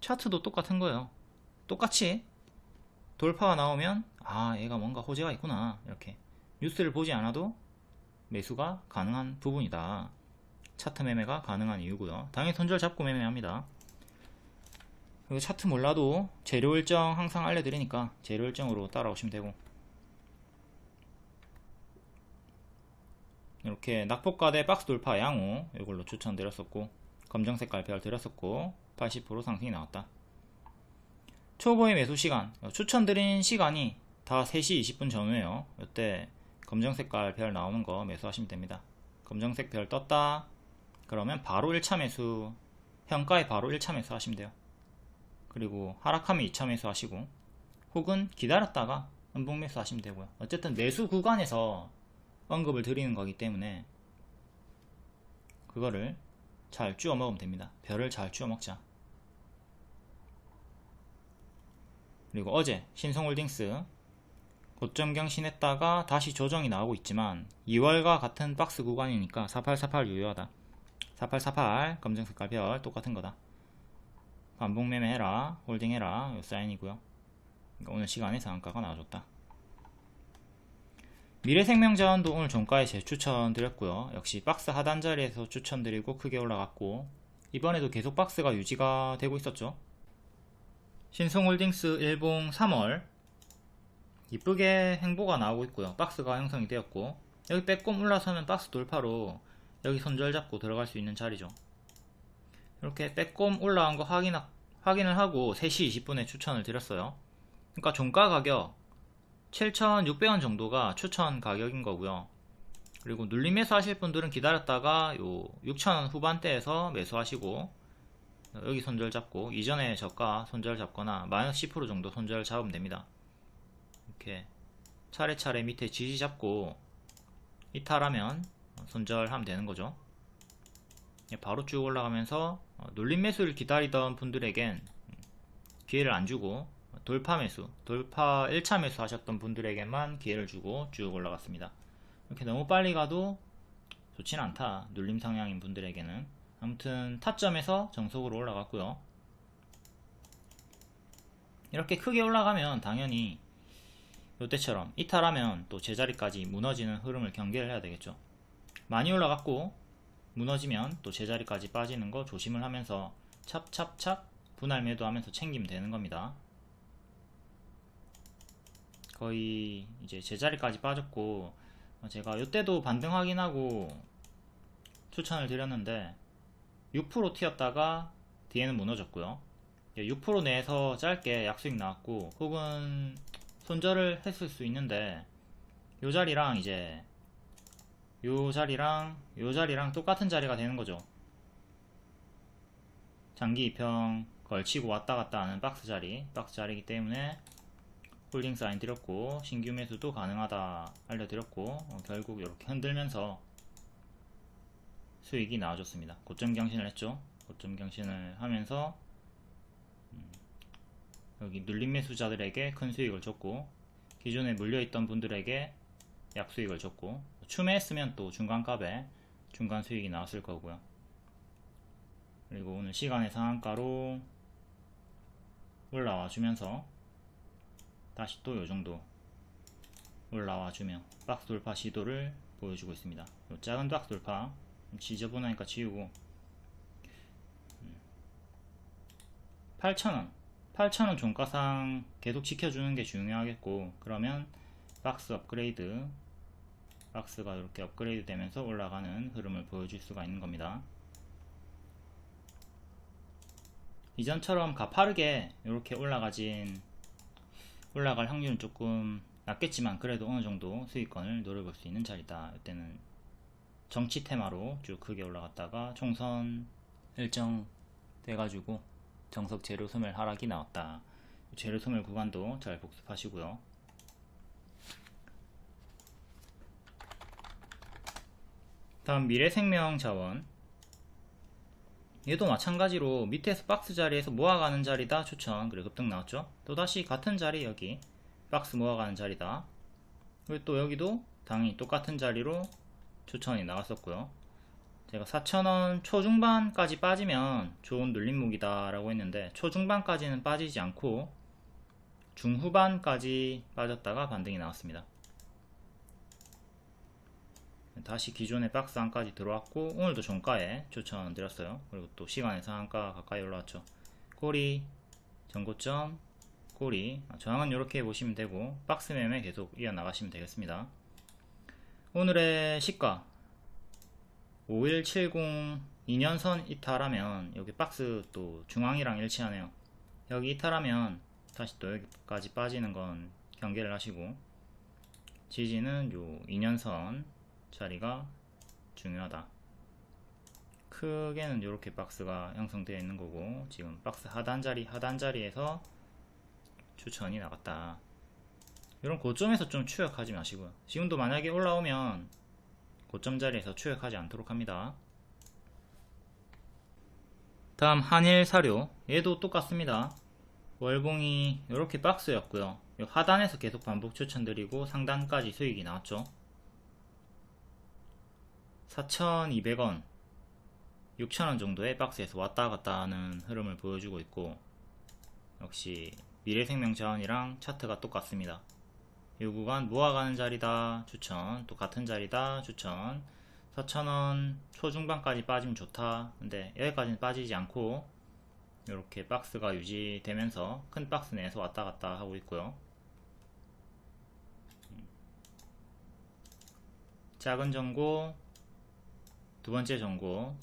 차트도 똑같은 거예요. 똑같이 돌파가 나오면 얘가 뭔가 호재가 있구나, 이렇게 뉴스를 보지 않아도 매수가 가능한 부분이다. 차트 매매가 가능한 이유고요. 당연히 손절 잡고 매매합니다. 그리고 차트 몰라도 재료 일정 항상 알려드리니까 재료 일정으로 따라오시면 되고, 이렇게 낙폭과대 박스 돌파 양호 이걸로 추천드렸었고, 검정색깔 별 드렸었고 80% 상승이 나왔다. 초보의 매수 시간, 추천드린 시간이 다 3시 20분 전후에요. 이때 검정색깔 별 나오는 거 매수하시면 됩니다. 검정색 별 떴다 그러면 바로 1차 매수, 평가에 바로 1차 매수 하시면 돼요. 그리고 하락하면 2차 매수 하시고, 혹은 기다렸다가 음봉 매수 하시면 되고요. 어쨌든 매수 구간에서 언급을 드리는 거기 때문에 그거를 잘 쭈어 먹으면 됩니다. 별을 잘 쭈어 먹자. 그리고 어제 신성홀딩스 고점 경신했다가 다시 조정이 나오고 있지만 2월과 같은 박스 구간이니까 4848 유효하다. 4848 검정 색깔 별 똑같은 거다. 반복 매매해라, 홀딩해라, 요 사인이고요. 그러니까 오늘 시간에 상한가가 나와줬다. 미래생명자원도 오늘 종가에 재추천 드렸고요. 역시 박스 하단 자리에서 추천드리고 크게 올라갔고, 이번에도 계속 박스가 유지가 되고 있었죠. 신성홀딩스 일봉 3월 이쁘게 행보가 나오고 있고요. 박스가 형성이 되었고, 여기 빼꼼 올라서면 박스 돌파로 여기 손절 잡고 들어갈 수 있는 자리죠. 이렇게 빼꼼 올라온 거 확인을 하고 3시 20분에 추천을 드렸어요. 그러니까 종가 가격 7,600원 정도가 추천 가격인 거고요. 그리고 눌림 매수 하실 분들은 기다렸다가 요 6,000원 후반대에서 매수하시고, 여기 손절 잡고 이전에 저가 손절 잡거나 마이너스 10% 정도 손절 잡으면 됩니다. 이렇게 차례차례 밑에 지지 잡고 이탈하면 손절하면 되는 거죠. 바로 쭉 올라가면서 눌림 매수를 기다리던 분들에겐 기회를 안 주고, 돌파 매수, 돌파 1차 매수 하셨던 분들에게만 기회를 주고 쭉 올라갔습니다. 이렇게 너무 빨리 가도 좋진 않다, 눌림 상향인 분들에게는. 아무튼 타점에서 정석으로 올라갔고요. 이렇게 크게 올라가면 당연히 이때처럼 이탈하면 또 제자리까지 무너지는 흐름을 경계를 해야 되겠죠. 많이 올라갔고 무너지면 또 제자리까지 빠지는 거 조심을 하면서 찹찹찹 분할 매도하면서 챙기면 되는 겁니다. 거의 이제 제자리까지 빠졌고, 제가 이때도 반등 확인하고 추천을 드렸는데 6% 튀었다가 뒤에는 무너졌고요. 6% 내에서 짧게 약수익 나왔고, 혹은 손절을 했을 수 있는데 요 자리랑 이제 요 자리랑 똑같은 자리가 되는 거죠. 장기 2평 걸치고 왔다 갔다 하는 박스 자리이기 때문에 홀딩 사인 드렸고, 신규 매수도 가능하다 알려드렸고, 결국 이렇게 흔들면서 수익이 나와줬습니다. 고점 경신을 했죠. 고점 경신을 하면서 여기 눌림 매수자들에게 큰 수익을 줬고, 기존에 물려있던 분들에게 약수익을 줬고, 추매했으면 또 중간값에 중간 수익이 나왔을 거고요. 그리고 오늘 시간의 상한가로 올라와 주면서 다시 또 요정도 올라와 주며 박스 돌파 시도를 보여주고 있습니다. 요 작은 박스 돌파 지저분하니까 지우고, 8,000원 8,000원 종가상 계속 지켜주는 게 중요하겠고, 그러면 박스 업그레이드, 박스가 이렇게 업그레이드 되면서 올라가는 흐름을 보여줄 수가 있는 겁니다. 이전처럼 가파르게 이렇게 올라갈 확률은 조금 낮겠지만 그래도 어느 정도 수익권을 노려볼 수 있는 자리다. 이때는 정치 테마로 쭉 크게 올라갔다가 총선 일정 돼가지고 정석 재료 소멸 하락이 나왔다. 재료 소멸 구간도 잘 복습하시고요. 다음 미래생명자원, 얘도 마찬가지로 밑에서 박스 자리에서 모아가는 자리다 추천. 그래 급등 나왔죠. 또다시 같은 자리, 여기 박스 모아가는 자리다. 그리고 또 여기도 당연히 똑같은 자리로 추천이 나왔었고요. 제가 4,000원 초중반까지 빠지면 좋은 눌림목이다 라고 했는데, 초중반까지는 빠지지 않고 중후반까지 빠졌다가 반등이 나왔습니다. 다시 기존의 박스 안까지 들어왔고, 오늘도 종가에 추천드렸어요. 그리고 또 시간의 상한가 가까이 올라왔죠. 꼬리 전고점, 꼬리 저항은 이렇게 보시면 되고, 박스 매매 계속 이어나가시면 되겠습니다. 오늘의 시가 5170 2년선 이탈하면, 여기 박스 또 중앙이랑 일치하네요. 여기 이탈하면 다시 또 여기까지 빠지는 건 경계를 하시고, 지지는 요 2년선 자리가 중요하다. 크게는 이렇게 박스가 형성되어 있는 거고, 지금 박스 하단 자리에서 추천이 나갔다. 이런 고점에서 좀 추격하지 마시고요. 지금도 만약에 올라오면 고점 자리에서 추격하지 않도록 합니다. 다음 한일사료, 얘도 똑같습니다. 월봉이 이렇게 박스였고요. 하단에서 계속 반복 추천드리고 상단까지 수익이 나왔죠. 4,200원 6,000원 정도의 박스에서 왔다 갔다 하는 흐름을 보여주고 있고, 역시 미래생명자원이랑 차트가 똑같습니다. 이 구간 모아가는 자리다 추천, 또 같은 자리다 추천. 4,000원 초중반까지 빠지면 좋다. 근데 여기까지는 빠지지 않고 이렇게 박스가 유지되면서 큰 박스 내에서 왔다 갔다 하고 있고요. 작은 전고, 두 번째 전고,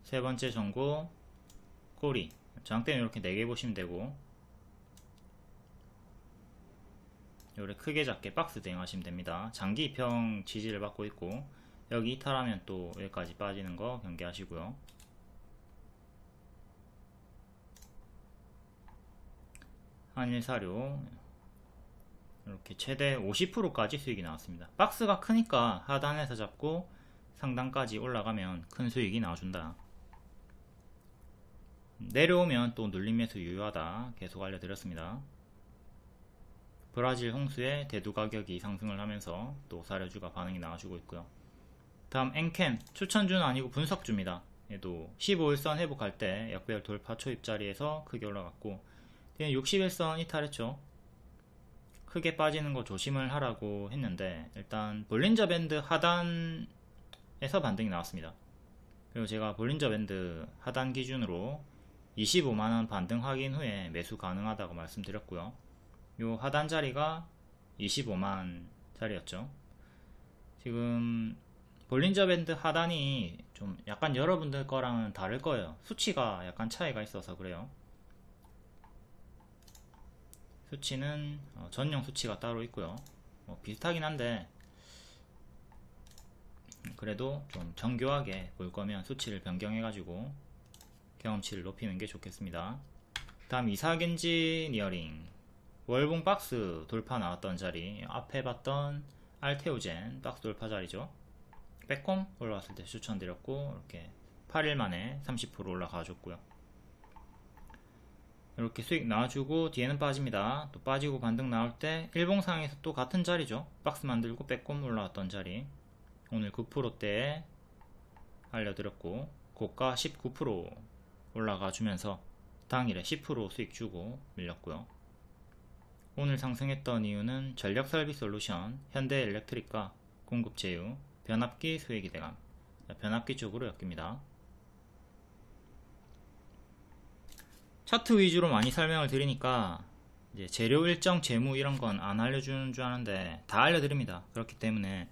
세 번째 전고, 꼬리. 저항대는 이렇게 4개 보시면 되고, 요래 크게 작게 박스 대응하시면 됩니다. 장기 입형 지지를 받고 있고, 여기 이탈하면 또 여기까지 빠지는 거 경계하시고요. 한일사료 이렇게 최대 50%까지 수익이 나왔습니다. 박스가 크니까 하단에서 잡고 상단까지 올라가면 큰 수익이 나와준다. 내려오면 또 눌림 매수 유효하다 계속 알려드렸습니다. 브라질 홍수의 대두 가격이 상승을 하면서 또 사료주가 반응이 나와주고 있고요. 다음 엔캠, 추천주는 아니고 분석주입니다. 얘도 15일선 회복할 때 역배열 돌파 초입 자리에서 크게 올라갔고, 61선 이탈했죠. 크게 빠지는 거 조심을 하라고 했는데, 일단 볼린저 밴드 하단에서 반등이 나왔습니다. 그리고 제가 볼린저 밴드 하단 기준으로 25만원 반등 확인 후에 매수 가능하다고 말씀드렸고요. 요 하단 자리가 25만 자리였죠. 지금 볼린저 밴드 하단이 좀 약간 여러분들 거랑은 다를 거예요. 수치가 약간 차이가 있어서 그래요. 수치는 전용 수치가 따로 있고요. 비슷하긴 한데 그래도 좀 정교하게 볼 거면 수치를 변경해 가지고 경험치를 높이는 게 좋겠습니다. 다음 이사겐지 니어링, 월봉 박스 돌파 나왔던 자리, 앞에 봤던 알테오젠 박스 돌파 자리죠. 빼꼼 올라왔을 때 추천드렸고, 이렇게 8일 만에 30% 올라가 줬고요. 이렇게 수익 나와주고 뒤에는 빠집니다. 또 빠지고 반등 나올 때 일봉상에서 또 같은 자리죠. 박스 만들고 빼꼼 올라왔던 자리, 오늘 9%대에 알려드렸고, 고가 19% 올라가 주면서 당일에 10% 수익 주고 밀렸고요. 오늘 상승했던 이유는 전력설비솔루션, 현대엘렉트릭과 공급제휴, 변압기 수혜기 대감, 변압기 쪽으로 엮입니다. 차트 위주로 많이 설명을 드리니까 이제 재료 일정, 재무 이런 건 안 알려주는 줄 아는데 다 알려드립니다. 그렇기 때문에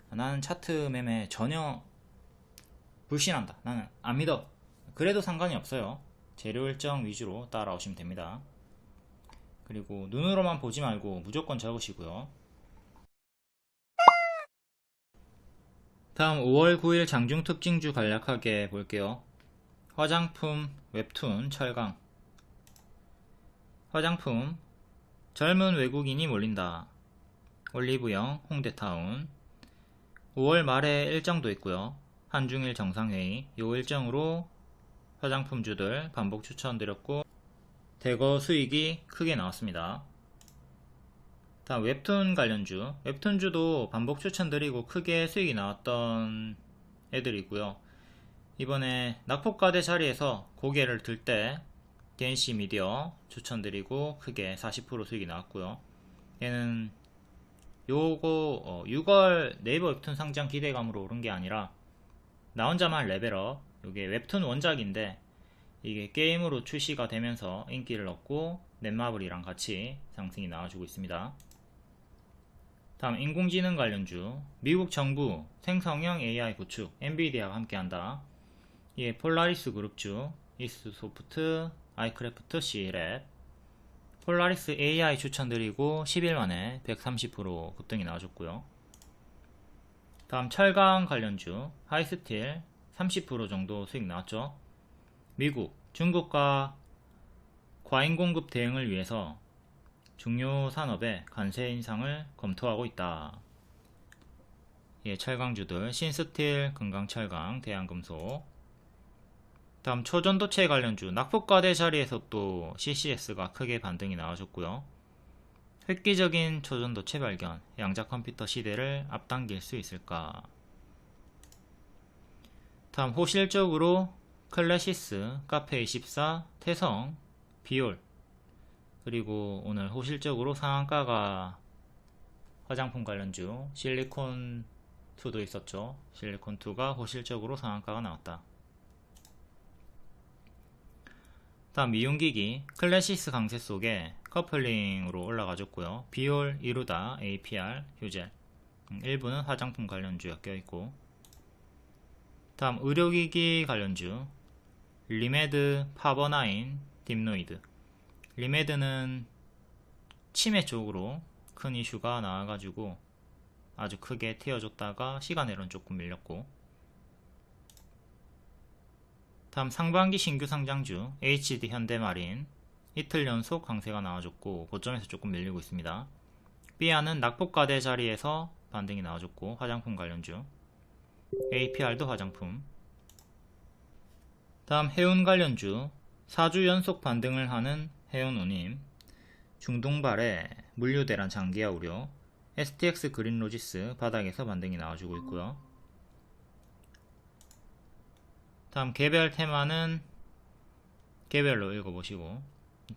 나는 차트 매매 전혀 불신한다, 나는 안 믿어, 그래도 상관이 없어요. 재료 일정 위주로 따라오시면 됩니다. 그리고 눈으로만 보지 말고 무조건 적으시고요. 다음 5월 9일 장중 특징주 간략하게 볼게요. 화장품, 웹툰, 철강. 화장품, 젊은 외국인이 몰린다. 올리브영, 홍대타운. 5월 말에 일정도 있고요. 한중일 정상회의, 요 일정으로 화장품주들 반복 추천드렸고 대거 수익이 크게 나왔습니다. 다음 웹툰 관련주, 웹툰주도 반복 추천드리고 크게 수익이 나왔던 애들이고요. 이번에 낙폭과대 자리에서 고개를 들 때 DNC 미디어 추천드리고 크게 40% 수익이 나왔고요. 얘는 요거 6월 네이버 웹툰 상장 기대감으로 오른 게 아니라 나 혼자만 레벨업, 요게 웹툰 원작인데 이게 게임으로 출시가 되면서 인기를 얻고 넷마블이랑 같이 상승이 나와주고 있습니다. 다음 인공지능 관련주, 미국 정부 생성형 AI 구축, 엔비디아가 함께한다. 이게 폴라리스 그룹주, 이스소프트, 아이크래프트, C랩. 폴라리스 AI 추천드리고 10일 만에 130% 급등이 나와줬고요. 다음 철강 관련주, 하이스틸 30% 정도 수익 나왔죠. 미국, 중국과 과잉 공급 대응을 위해서 중요 산업의 관세 인상을 검토하고 있다. 예, 철강주들 신스틸, 금강철강, 대한금속. 다음 초전도체 관련주, 낙폭과대 자리에서 또 CCS가 크게 반등이 나와줬고요. 획기적인 초전도체 발견, 양자컴퓨터 시대를 앞당길 수 있을까? 다음 호실적으로 클래시스, 카페24, 태성, 비올. 그리고 오늘 호실적으로 상한가가 화장품 관련주 실리콘2도 있었죠. 실리콘2가 호실적으로 상한가가 나왔다. 다음 미용기기, 클래시스 강세 속에 커플링으로 올라가줬고요. 비올, 이루다, APR, 휴젤. 일부는 화장품 관련주가 껴있고. 다음 의료기기 관련주, 리메드, 파버나인, 딥노이드. 리메드는 치매 쪽으로 큰 이슈가 나와가지고 아주 크게 튀어줬다가 시간으로는 조금 밀렸고. 다음 상반기 신규 상장주 HD 현대마린 이틀 연속 강세가 나와줬고 고점에서 조금 밀리고 있습니다. 삐아는 낙폭과대 자리에서 반등이 나와줬고 화장품 관련주. APR도 화장품. 다음 해운 관련주 4주 연속 반등을 하는 해운우님, 중동발의 물류대란 장기화 우려, STX 그린로지스 바닥에서 반등이 나와주고 있고요. 다음 개별 테마는 개별로 읽어보시고,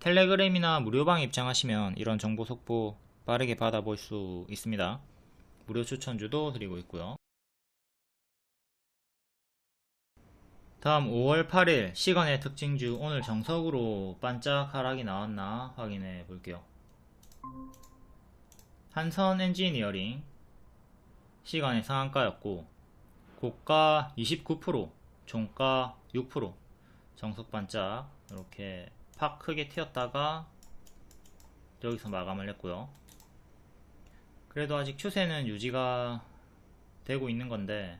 텔레그램이나 무료방 입장하시면 이런 정보 속보 빠르게 받아볼 수 있습니다. 무료 추천주도 드리고 있고요. 다음 5월 8일 시간의 특징주, 오늘 정석으로 반짝 하락이 나왔나 확인해 볼게요. 한선 엔지니어링 시간의 상한가였고 고가 29%, 종가 6%, 정석 반짝 이렇게 팍 크게 튀었다가 여기서 마감을 했고요. 그래도 아직 추세는 유지가 되고 있는 건데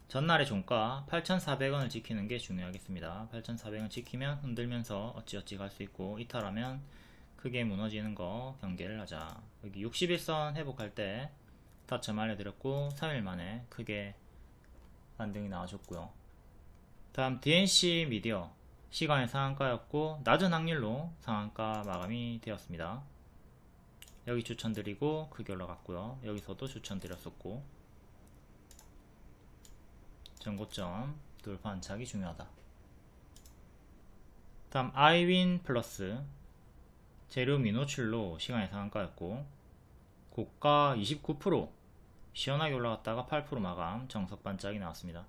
전날의 종가 8,400원을 지키는 게 중요하겠습니다. 8,400원 지키면 흔들면서 어찌어찌 갈 수 있고, 이탈하면 크게 무너지는 거 경계를 하자. 여기 61선 회복할 때 타점 알려드렸고 3일 만에 크게 반등이 나와줬고요. 다음 DNC 미디어 시간의 상한가였고 낮은 확률로 상한가 마감이 되었습니다. 여기 추천드리고 크게 올라갔고요. 여기서도 추천드렸었고, 전고점 돌파 안착이 중요하다. 다음 아이윈 플러스 재료 미노출로 시간의 상한가였고 고가 29%, 시원하게 올라갔다가 8% 마감, 정석 반짝이 나왔습니다.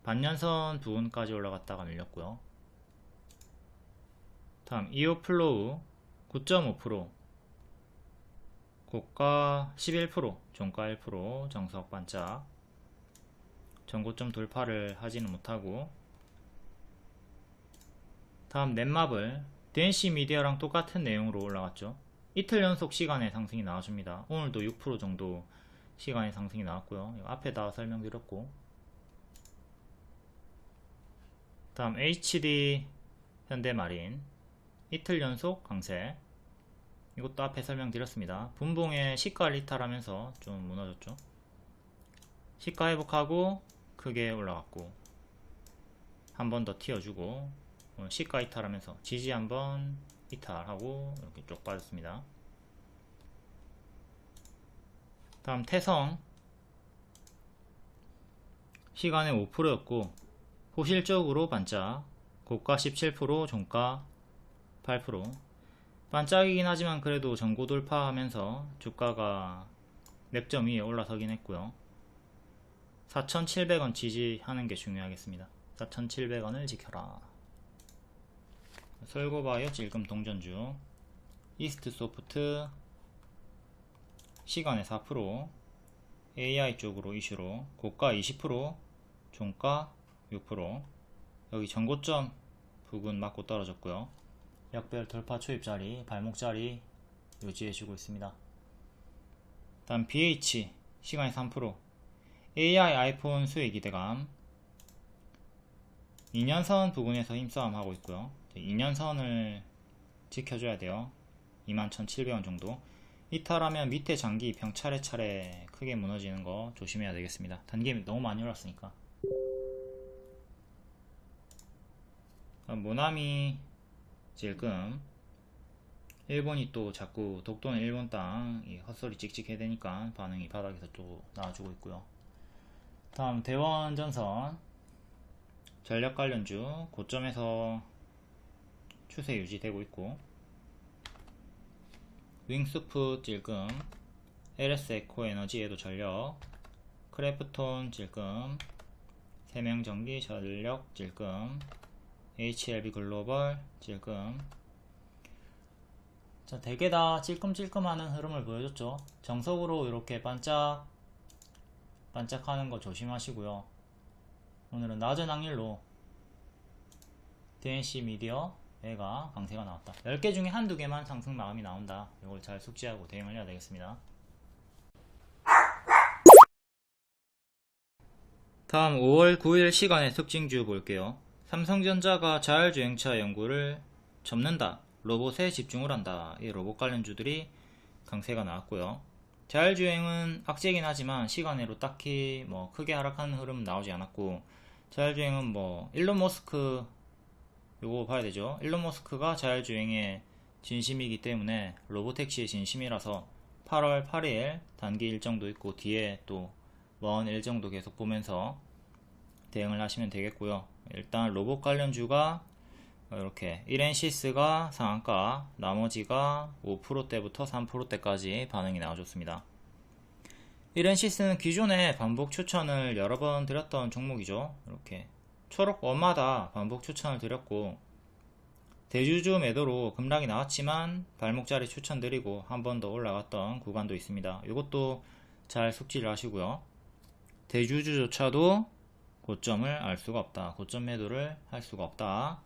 반년선 부분까지 올라갔다가 밀렸고요. 다음 이오플로우 9.5%, 고가 11%, 종가 1%, 정석 반짝. 전고점 돌파를 하지는 못하고. 다음 넷마블 DNC 미디어랑 똑같은 내용으로 올라갔죠. 이틀 연속 시간의 상승이 나와줍니다. 오늘도 6% 정도 시간의 상승이 나왔고요. 앞에다 설명드렸고. 다음 HD 현대마린 이틀 연속 강세. 이것도 앞에 설명드렸습니다. 분봉에 시가를 이탈하면서 좀 무너졌죠. 시가 회복하고 크게 올라갔고, 한 번 더 튀어주고 시가 이탈하면서 지지 한번 이탈하고 이렇게 쭉 빠졌습니다. 다음 태성 시간에 5%였고 호실적으로 반짝, 고가 17%, 종가 8%. 반짝이긴 하지만 그래도 전고 돌파하면서 주가가 맵점 위에 올라서긴 했고요. 4,700원 지지하는 게 중요하겠습니다. 4,700원을 지켜라. 설고바이오 찔끔 동전주, 이스트소프트 시간에 4%, AI 쪽으로 이슈로 고가 20%, 종가 6%. 여기 전고점 부근 맞고 떨어졌고요. 역별 돌파 초입자리, 발목자리 유지해주고 있습니다. 다음 BH 시간에 3%, AI 아이폰 수혜 기대감 2년선 부근에서 힘싸움 하고 있고요. 2년선을 지켜줘야 돼요. 21,700원 정도. 이탈하면 밑에 장기평 차례차례 크게 무너지는 거 조심해야 되겠습니다. 단기 너무 많이 올랐으니까. 모나미 질금, 일본이 또 자꾸 독도는 일본 땅 헛소리 찍찍해야 되니까 반응이 바닥에서 또 나와주고 있고요. 다음 대원전선 전력 관련주 고점에서 추세 유지되고 있고, 윙스프 질금, LS 에코 에너지에도 전력, 크래프톤 질금, 세명전기 전력 질금, HLB 글로벌 질금. 자, 대개 다 찔끔찔끔하는 흐름을 보여줬죠. 정석으로 이렇게 반짝하는 거 조심하시고요. 오늘은 낮은 확률로 DNC 미디어 얘가 강세가 나왔다. 10개 중에 한두 개만 상승 마감이 나온다. 이걸 잘 숙지하고 대응을 해야 되겠습니다. 다음 5월 9일 시간의 특징주 볼게요. 삼성전자가 자율주행차 연구를 접는다. 로봇에 집중을 한다. 이 로봇 관련주들이 강세가 나왔고요. 자율주행은 악재긴 하지만 시간으로 딱히 뭐 크게 하락하는 흐름은 나오지 않았고, 자율주행은 뭐 일론 머스크 요거 봐야 되죠. 일론 머스크가 자율주행의 진심이기 때문에 로보택시의 진심이라서 8월 8일 단기 일정도 있고 뒤에 또 먼 일정도 계속 보면서 대응을 하시면 되겠고요. 일단 로봇 관련주가 이렇게 1엔시스가 상한가, 나머지가 5%대부터 3%대까지 반응이 나와줬습니다. 1엔시스는 기존에 반복 추천을 여러 번 드렸던 종목이죠. 이렇게 초록원마다 반복 추천을 드렸고, 대주주 매도로 급락이 나왔지만 발목자리 추천드리고 한 번 더 올라갔던 구간도 있습니다. 이것도 잘 숙지를 하시고요. 대주주조차도 고점을 알 수가 없다. 고점 매도를 할 수가 없다.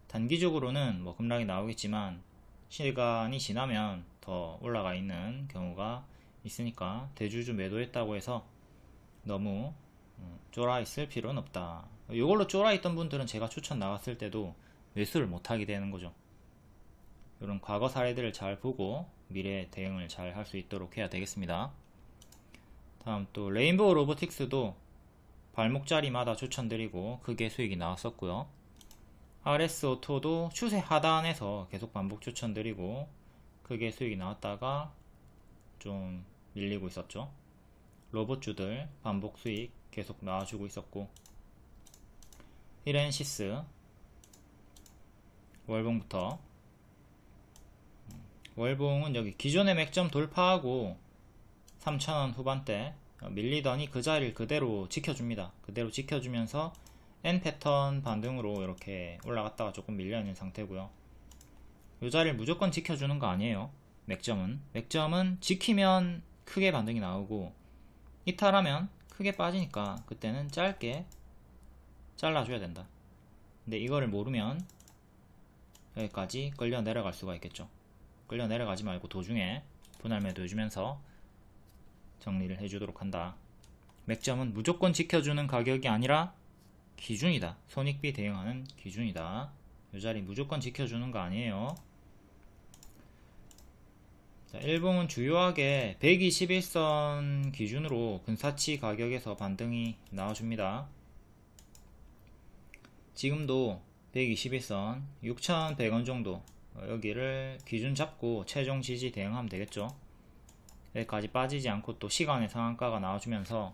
단기적으로는 뭐 급락이 나오겠지만 시간이 지나면 더 올라가 있는 경우가 있으니까 대주주 매도했다고 해서 너무 쫄아 있을 필요는 없다. 이걸로 쫄아 있던 분들은 제가 추천 나갔을 때도 매수를 못하게 되는 거죠. 이런 과거 사례들을 잘 보고 미래 대응을 잘 할 수 있도록 해야 되겠습니다. 다음 또 레인보우 로보틱스도 발목자리마다 추천드리고 크게 수익이 나왔었고요. RS 오토도 추세 하단에서 계속 반복 추천드리고 크게 수익이 나왔다가 좀 밀리고 있었죠. 로봇주들 반복 수익 계속 나와주고 있었고, 1엔시스 월봉부터, 월봉은 여기 기존의 맥점 돌파하고 3,000원 후반대 밀리더니 그 자리를 그대로 지켜줍니다. 그대로 지켜주면서 N 패턴 반등으로 이렇게 올라갔다가 조금 밀려있는 상태고요. 이 자리를 무조건 지켜주는 거 아니에요. 맥점은 지키면 크게 반등이 나오고 이탈하면 크게 빠지니까 그때는 짧게 잘라줘야 된다. 근데 이거를 모르면 여기까지 끌려 내려갈 수가 있겠죠. 끌려 내려가지 말고 도중에 분할 매도 해주면서 정리를 해주도록 한다. 맥점은 무조건 지켜주는 가격이 아니라 기준이다. 손익비 대응하는 기준이다. 이 자리 무조건 지켜주는 거 아니에요. 자, 일봉은 주요하게 121선 기준으로 근사치 가격에서 반등이 나와줍니다. 지금도 121선 6,100원 정도 여기를 기준 잡고 최종 지지 대응하면 되겠죠. 여기까지 빠지지 않고 또 시간의 상한가가 나와주면서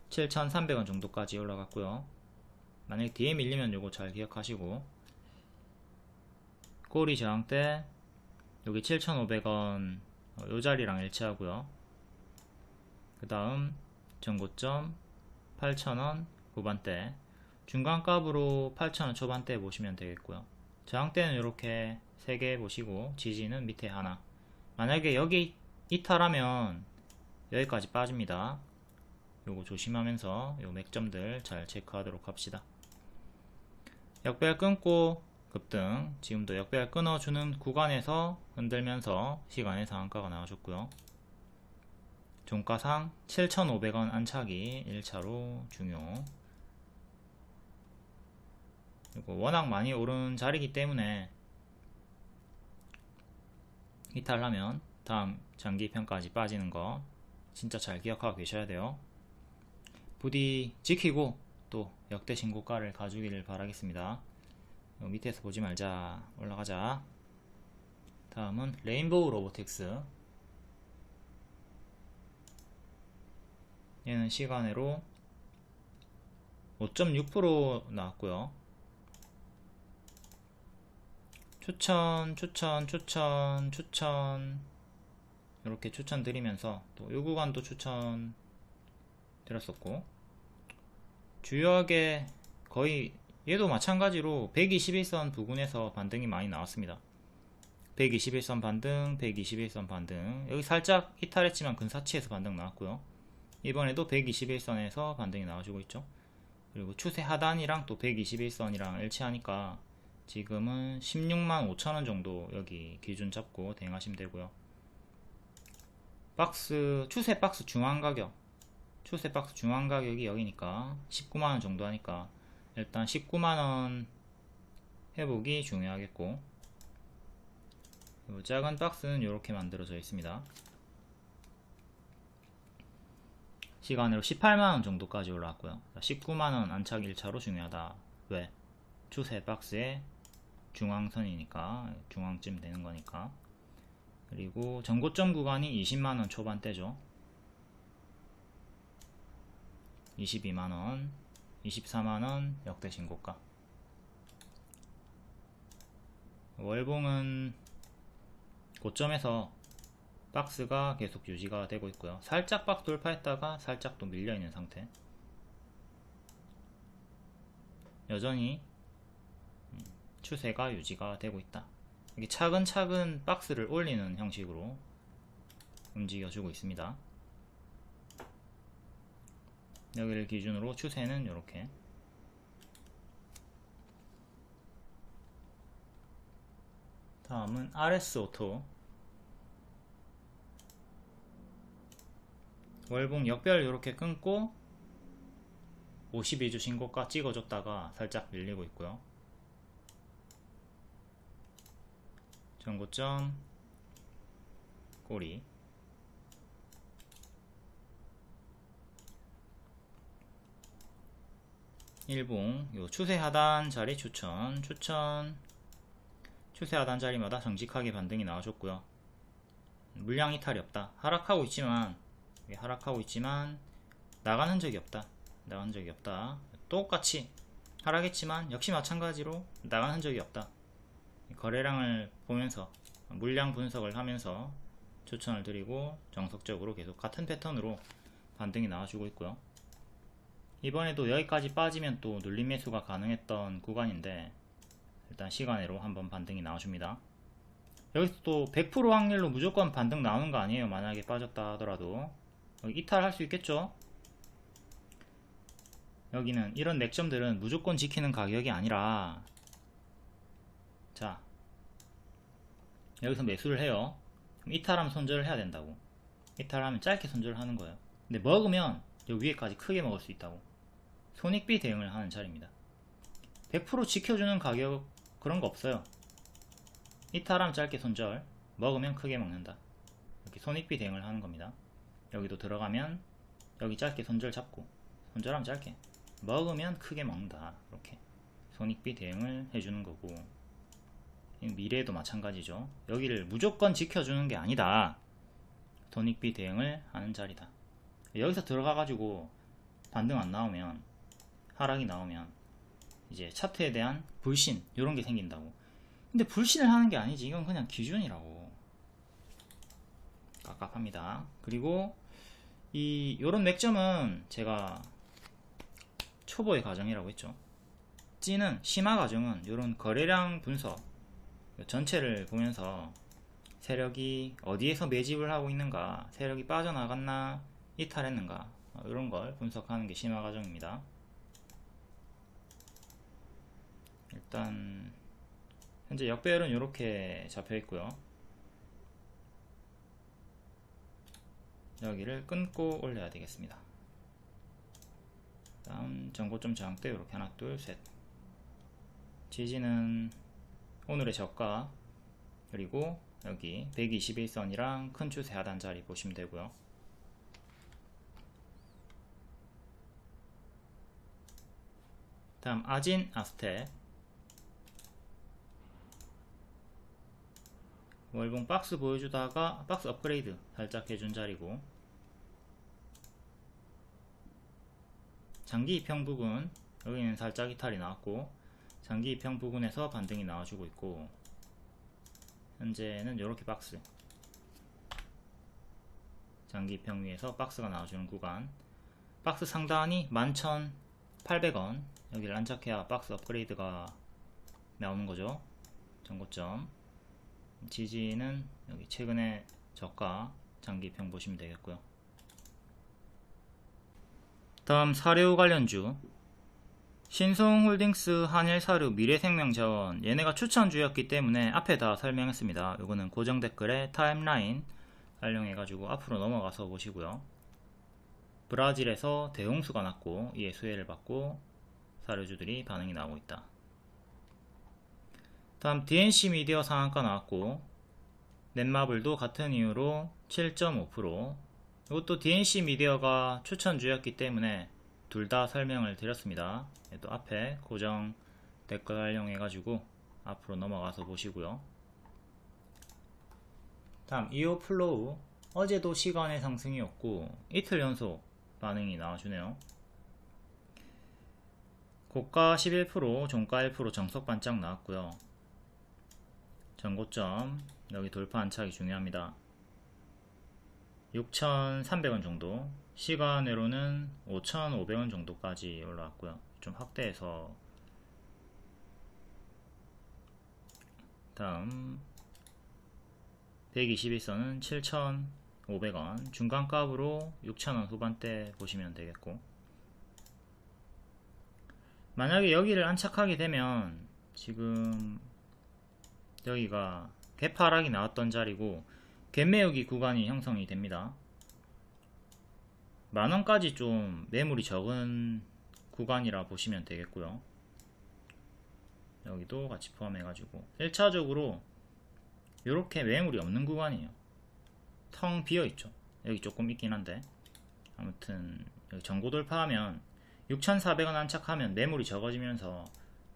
7,300원 정도까지 올라갔고요. 만약에 뒤에 밀리면 요거 잘 기억하시고, 꼬리 저항대 여기 7,500원 요 자리랑 일치하고요. 그 다음 전고점 8,000원 후반대, 중간값으로 8,000원 초반대 보시면 되겠고요. 저항대는 이렇게 3개 보시고 지지는 밑에 하나. 만약에 여기 이탈하면 여기까지 빠집니다. 요거 조심하면서 요 맥점들 잘 체크하도록 합시다. 역배열 끊고 급등, 지금도 역배열 끊어주는 구간에서 흔들면서 시간의 상한가가 나와줬고요. 종가상 7,500원 안착이 1차로 중요. 그리고 워낙 많이 오른 자리이기 때문에 이탈하면 다음 장기편까지 빠지는 거 진짜 잘 기억하고 계셔야 돼요. 부디 지키고 또 역대 신고가를 가주기를 바라겠습니다. 밑에서 보지 말자, 올라가자. 다음은 레인보우 로보틱스. 얘는 시간으로 5.6% 나왔고요. 추천 이렇게 추천 드리면서 또 이 구간도 추천 드렸었고, 주요하게 거의 얘도 마찬가지로 121선 부근에서 반등이 많이 나왔습니다. 121선 반등, 121선 반등. 여기 살짝 이탈했지만 근사치에서 반등 나왔고요. 이번에도 121선에서 반등이 나와주고 있죠. 그리고 추세 하단이랑 또 121선이랑 일치하니까 지금은 16만 5천원 정도 여기 기준 잡고 대응하시면 되고요. 추세 박스 중앙 가격이 여기니까 19만원 정도 하니까 일단 19만원 회복이 중요하겠고, 그리고 작은 박스는 이렇게 만들어져 있습니다. 시간으로 18만원 정도까지 올라왔고요. 19만원 안착 1차로 중요하다. 왜? 추세 박스의 중앙선이니까, 중앙쯤 되는 거니까. 그리고 전고점 구간이 20만원 초반대죠. 22만원, 24만원 역대 신고가. 월봉은 고점에서 박스가 계속 유지가 되고 있고요. 살짝 박스 돌파했다가 살짝 또 밀려있는 상태. 여전히 추세가 유지가 되고 있다. 이게 차근차근 박스를 올리는 형식으로 움직여주고 있습니다. 여기를 기준으로 추세는 이렇게. 다음은 RS오토. 월봉 역별 이렇게 끊고 52주 신고가 찍어줬다가 살짝 밀리고 있고요. 전고점 꼬리. 일봉 요 추세 하단 자리 추천 추세 하단 자리마다 정직하게 반등이 나와줬고요. 물량 이탈이 없다. 하락하고 있지만 나간 흔적이 없다. 똑같이 하락했지만 역시 마찬가지로 나간 흔적이 없다. 거래량을 보면서 물량 분석을 하면서 추천을 드리고 정석적으로 계속 같은 패턴으로 반등이 나와주고 있고요. 이번에도 여기까지 빠지면 또 눌림 매수가 가능했던 구간인데 일단 시간으로 한번 반등이 나와줍니다. 여기서 또 100% 확률로 무조건 반등 나오는 거 아니에요. 만약에 빠졌다 하더라도 여기 이탈할 수 있겠죠. 여기는 이런 맥점들은 무조건 지키는 가격이 아니라, 자 여기서 매수를 해요. 그럼 이탈하면 손절을 해야 된다고. 이탈하면 짧게 손절을 하는 거예요. 근데 먹으면 여기 위에까지 크게 먹을 수 있다고. 손익비 대응을 하는 자리입니다. 100% 지켜주는 가격 그런 거 없어요. 이탈하면 짧게 손절, 먹으면 크게 먹는다. 이렇게 손익비 대응을 하는 겁니다. 여기도 들어가면 여기 짧게 손절 잡고, 손절하면 짧게, 먹으면 크게 먹는다. 이렇게 손익비 대응을 해주는 거고, 미래에도 마찬가지죠. 여기를 무조건 지켜주는 게 아니다. 손익비 대응을 하는 자리다. 여기서 들어가가지고 반등 안 나오면, 하락이 나오면 이제 차트에 대한 불신 이런 게 생긴다고. 근데 불신을 하는 게 아니지. 이건 그냥 기준이라고. 깝깝합니다. 그리고 요런 맥점은 제가 초보의 과정이라고 했죠. G는 심화 과정은 요런 거래량 분석, 전체를 보면서 세력이 어디에서 매집을 하고 있는가, 세력이 빠져나갔나, 이탈했는가, 이런 걸 분석하는 게 심화 과정입니다. 일단 현재 역배열은 이렇게 잡혀 있고요. 여기를 끊고 올려야 되겠습니다. 다음 전고점 저항대 이렇게 하나 둘 셋. 지지는 오늘의 저가, 그리고 여기 121선이랑 큰 추세 하단 자리 보시면 되고요. 다음 아진 아스텍 월봉 박스 보여주다가 박스 업그레이드 살짝 해준 자리고, 장기 입형 부분 여기는 살짝 이탈이 나왔고, 장기 입형 부분에서 반등이 나와주고 있고, 현재는 이렇게 박스, 장기 입형 위에서 박스가 나와주는 구간, 박스 상단이 11,800원, 여기를 안착해야 박스 업그레이드가 나오는 거죠. 전고점. 지지는 여기 최근에 저가 장기 입형 보시면 되겠고요. 다음 사료 관련주, 신성홀딩스, 한일사료, 미래생명자원, 얘네가 추천주였기 때문에 앞에 다 설명했습니다. 요거는 고정 댓글에 타임라인 활용해가지고 앞으로 넘어가서 보시고요. 브라질에서 대홍수가 났고 이에 수혜를 받고 사료주들이 반응이 나오고 있다. 다음 DNC 미디어 상한가 나왔고, 넷마블도 같은 이유로 7.5%. 이것도 DNC 미디어가 추천주였기 때문에 둘 다 설명을 드렸습니다. 또 앞에 고정 댓글 활용해가지고 앞으로 넘어가서 보시고요. 다음 이오플로우, 어제도 시간의 상승이었고 이틀 연속 반응이 나와주네요. 고가 11%, 종가 1% 정석 반짝 나왔고요. 전고점 여기 돌파 안착이 중요합니다. 6,300원 정도, 시간으로는 5,500원 정도까지 올라왔고요. 좀 확대해서, 다음 121선은 7,500원, 중간값으로 6,000원 후반대 보시면 되겠고, 만약에 여기를 안착하게 되면 지금 여기가 개파락이 나왔던 자리고 갭매우기 구간이 형성이 됩니다. 만원까지 좀 매물이 적은 구간이라 보시면 되겠고요. 여기도 같이 포함해가지고 1차적으로 이렇게 매물이 없는 구간이에요. 텅 비어있죠. 여기 조금 있긴 한데, 아무튼 여기 전고 돌파하면 6,400원 안착하면 매물이 적어지면서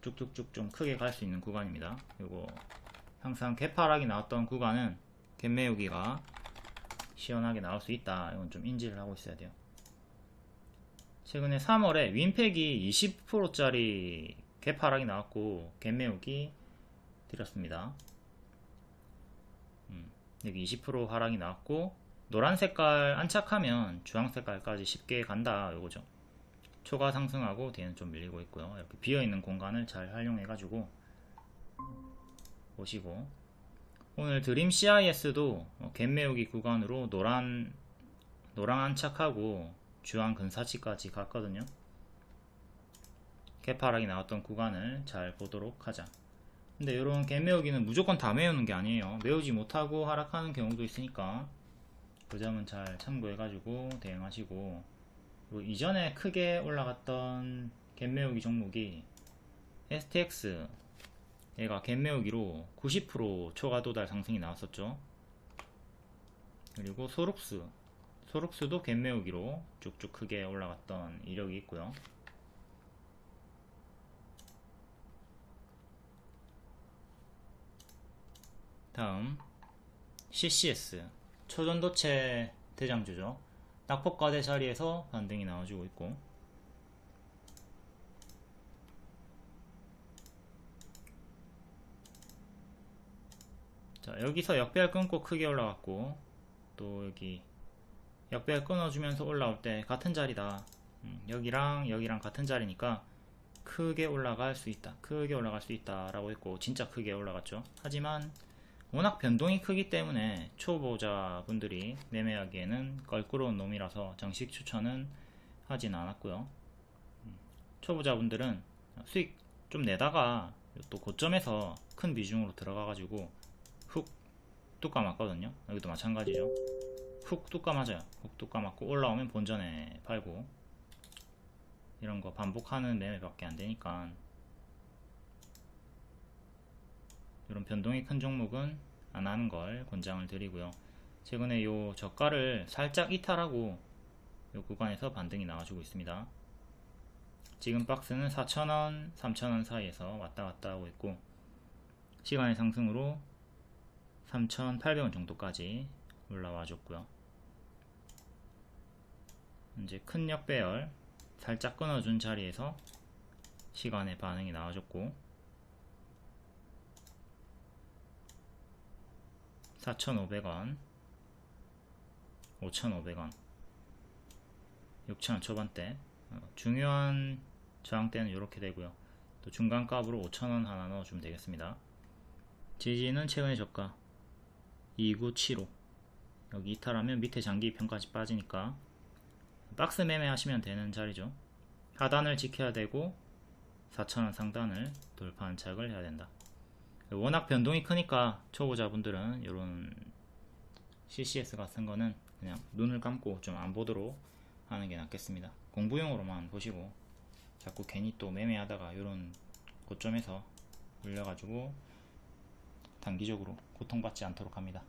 쭉쭉쭉 좀 크게 갈 수 있는 구간입니다. 그리고 항상 개파락이 나왔던 구간은 갭매우기가 시원하게 나올 수 있다. 이건 좀 인지를 하고 있어야 돼요. 최근에 3월에 윈팩이 20%짜리 개파락이 나왔고 갭매우기 드렸습니다. 여기 20% 하락이 나왔고, 노란 색깔 안착하면 주황 색깔까지 쉽게 간다 이거죠. 초가 상승하고 뒤에는 좀 밀리고 있고요. 이렇게 비어있는 공간을 잘 활용해 가지고 보시고, 오늘 드림 CIS도 갭 메우기 구간으로 노랑 안착하고 주황 근사치까지 갔거든요. 개파락이 나왔던 구간을 잘 보도록 하자. 근데 이런 갭 메우기는 무조건 다 메우는 게 아니에요. 메우지 못하고 하락하는 경우도 있으니까 그 점은 잘 참고해가지고 대응하시고, 그리고 이전에 크게 올라갔던 갭 메우기 종목이 STX, 얘가 갭 메우기로 90% 초과 도달 상승이 나왔었죠. 그리고 소룩스도 갭 메우기로 쭉쭉 크게 올라갔던 이력이 있고요. 다음 CCS, 초전도체 대장주죠. 낙폭과대 자리에서 반등이 나와주고 있고, 자, 여기서 역배열 끊고 크게 올라갔고, 또 여기 역배열 끊어주면서 올라올 때 같은 자리다, 여기랑 같은 자리니까 크게 올라갈 수 있다 라고 했고, 진짜 크게 올라갔죠. 하지만 워낙 변동이 크기 때문에 초보자분들이 매매하기에는 껄끄러운 놈이라서 정식 추천은 하진 않았고요. 초보자분들은 수익 좀 내다가 또 고점에서 큰 비중으로 들어가가지고 훅 뚝 까맞거든요. 여기도 마찬가지죠. 훅 뚝 까맞아요. 훅 뚝 까맞고 올라오면 본전에 팔고, 이런거 반복하는 매매밖에 안되니까 이런 변동이 큰 종목은 안하는 걸 권장을 드리고요. 최근에 요 저가를 살짝 이탈하고 요 구간에서 반등이 나와주고 있습니다. 지금 박스는 4,000원, 3,000원 사이에서 왔다갔다 하고 있고, 시간의 상승으로 3,800원 정도까지 올라와 줬고요. 이제 큰 역배열 살짝 끊어준 자리에서 시간의 반응이 나와줬고, 4,500원, 5,500원, 6,000원 초반대, 중요한 저항대는 이렇게 되고요. 또 중간값으로 5,000원 하나 넣어주면 되겠습니다. 지지는 최근의 저가 2975, 여기 이탈하면 밑에 장기평까지 빠지니까 박스 매매 하시면 되는 자리죠. 하단을 지켜야 되고 4,000원 상단을 돌파 안착을 해야 된다. 워낙 변동이 크니까 초보자분들은 이런 CCS 같은 거는 그냥 눈을 감고 좀 안 보도록 하는 게 낫겠습니다. 공부용으로만 보시고 자꾸 괜히 또 매매하다가 이런 고점에서 물려가지고 단기적으로 고통받지 않도록 합니다.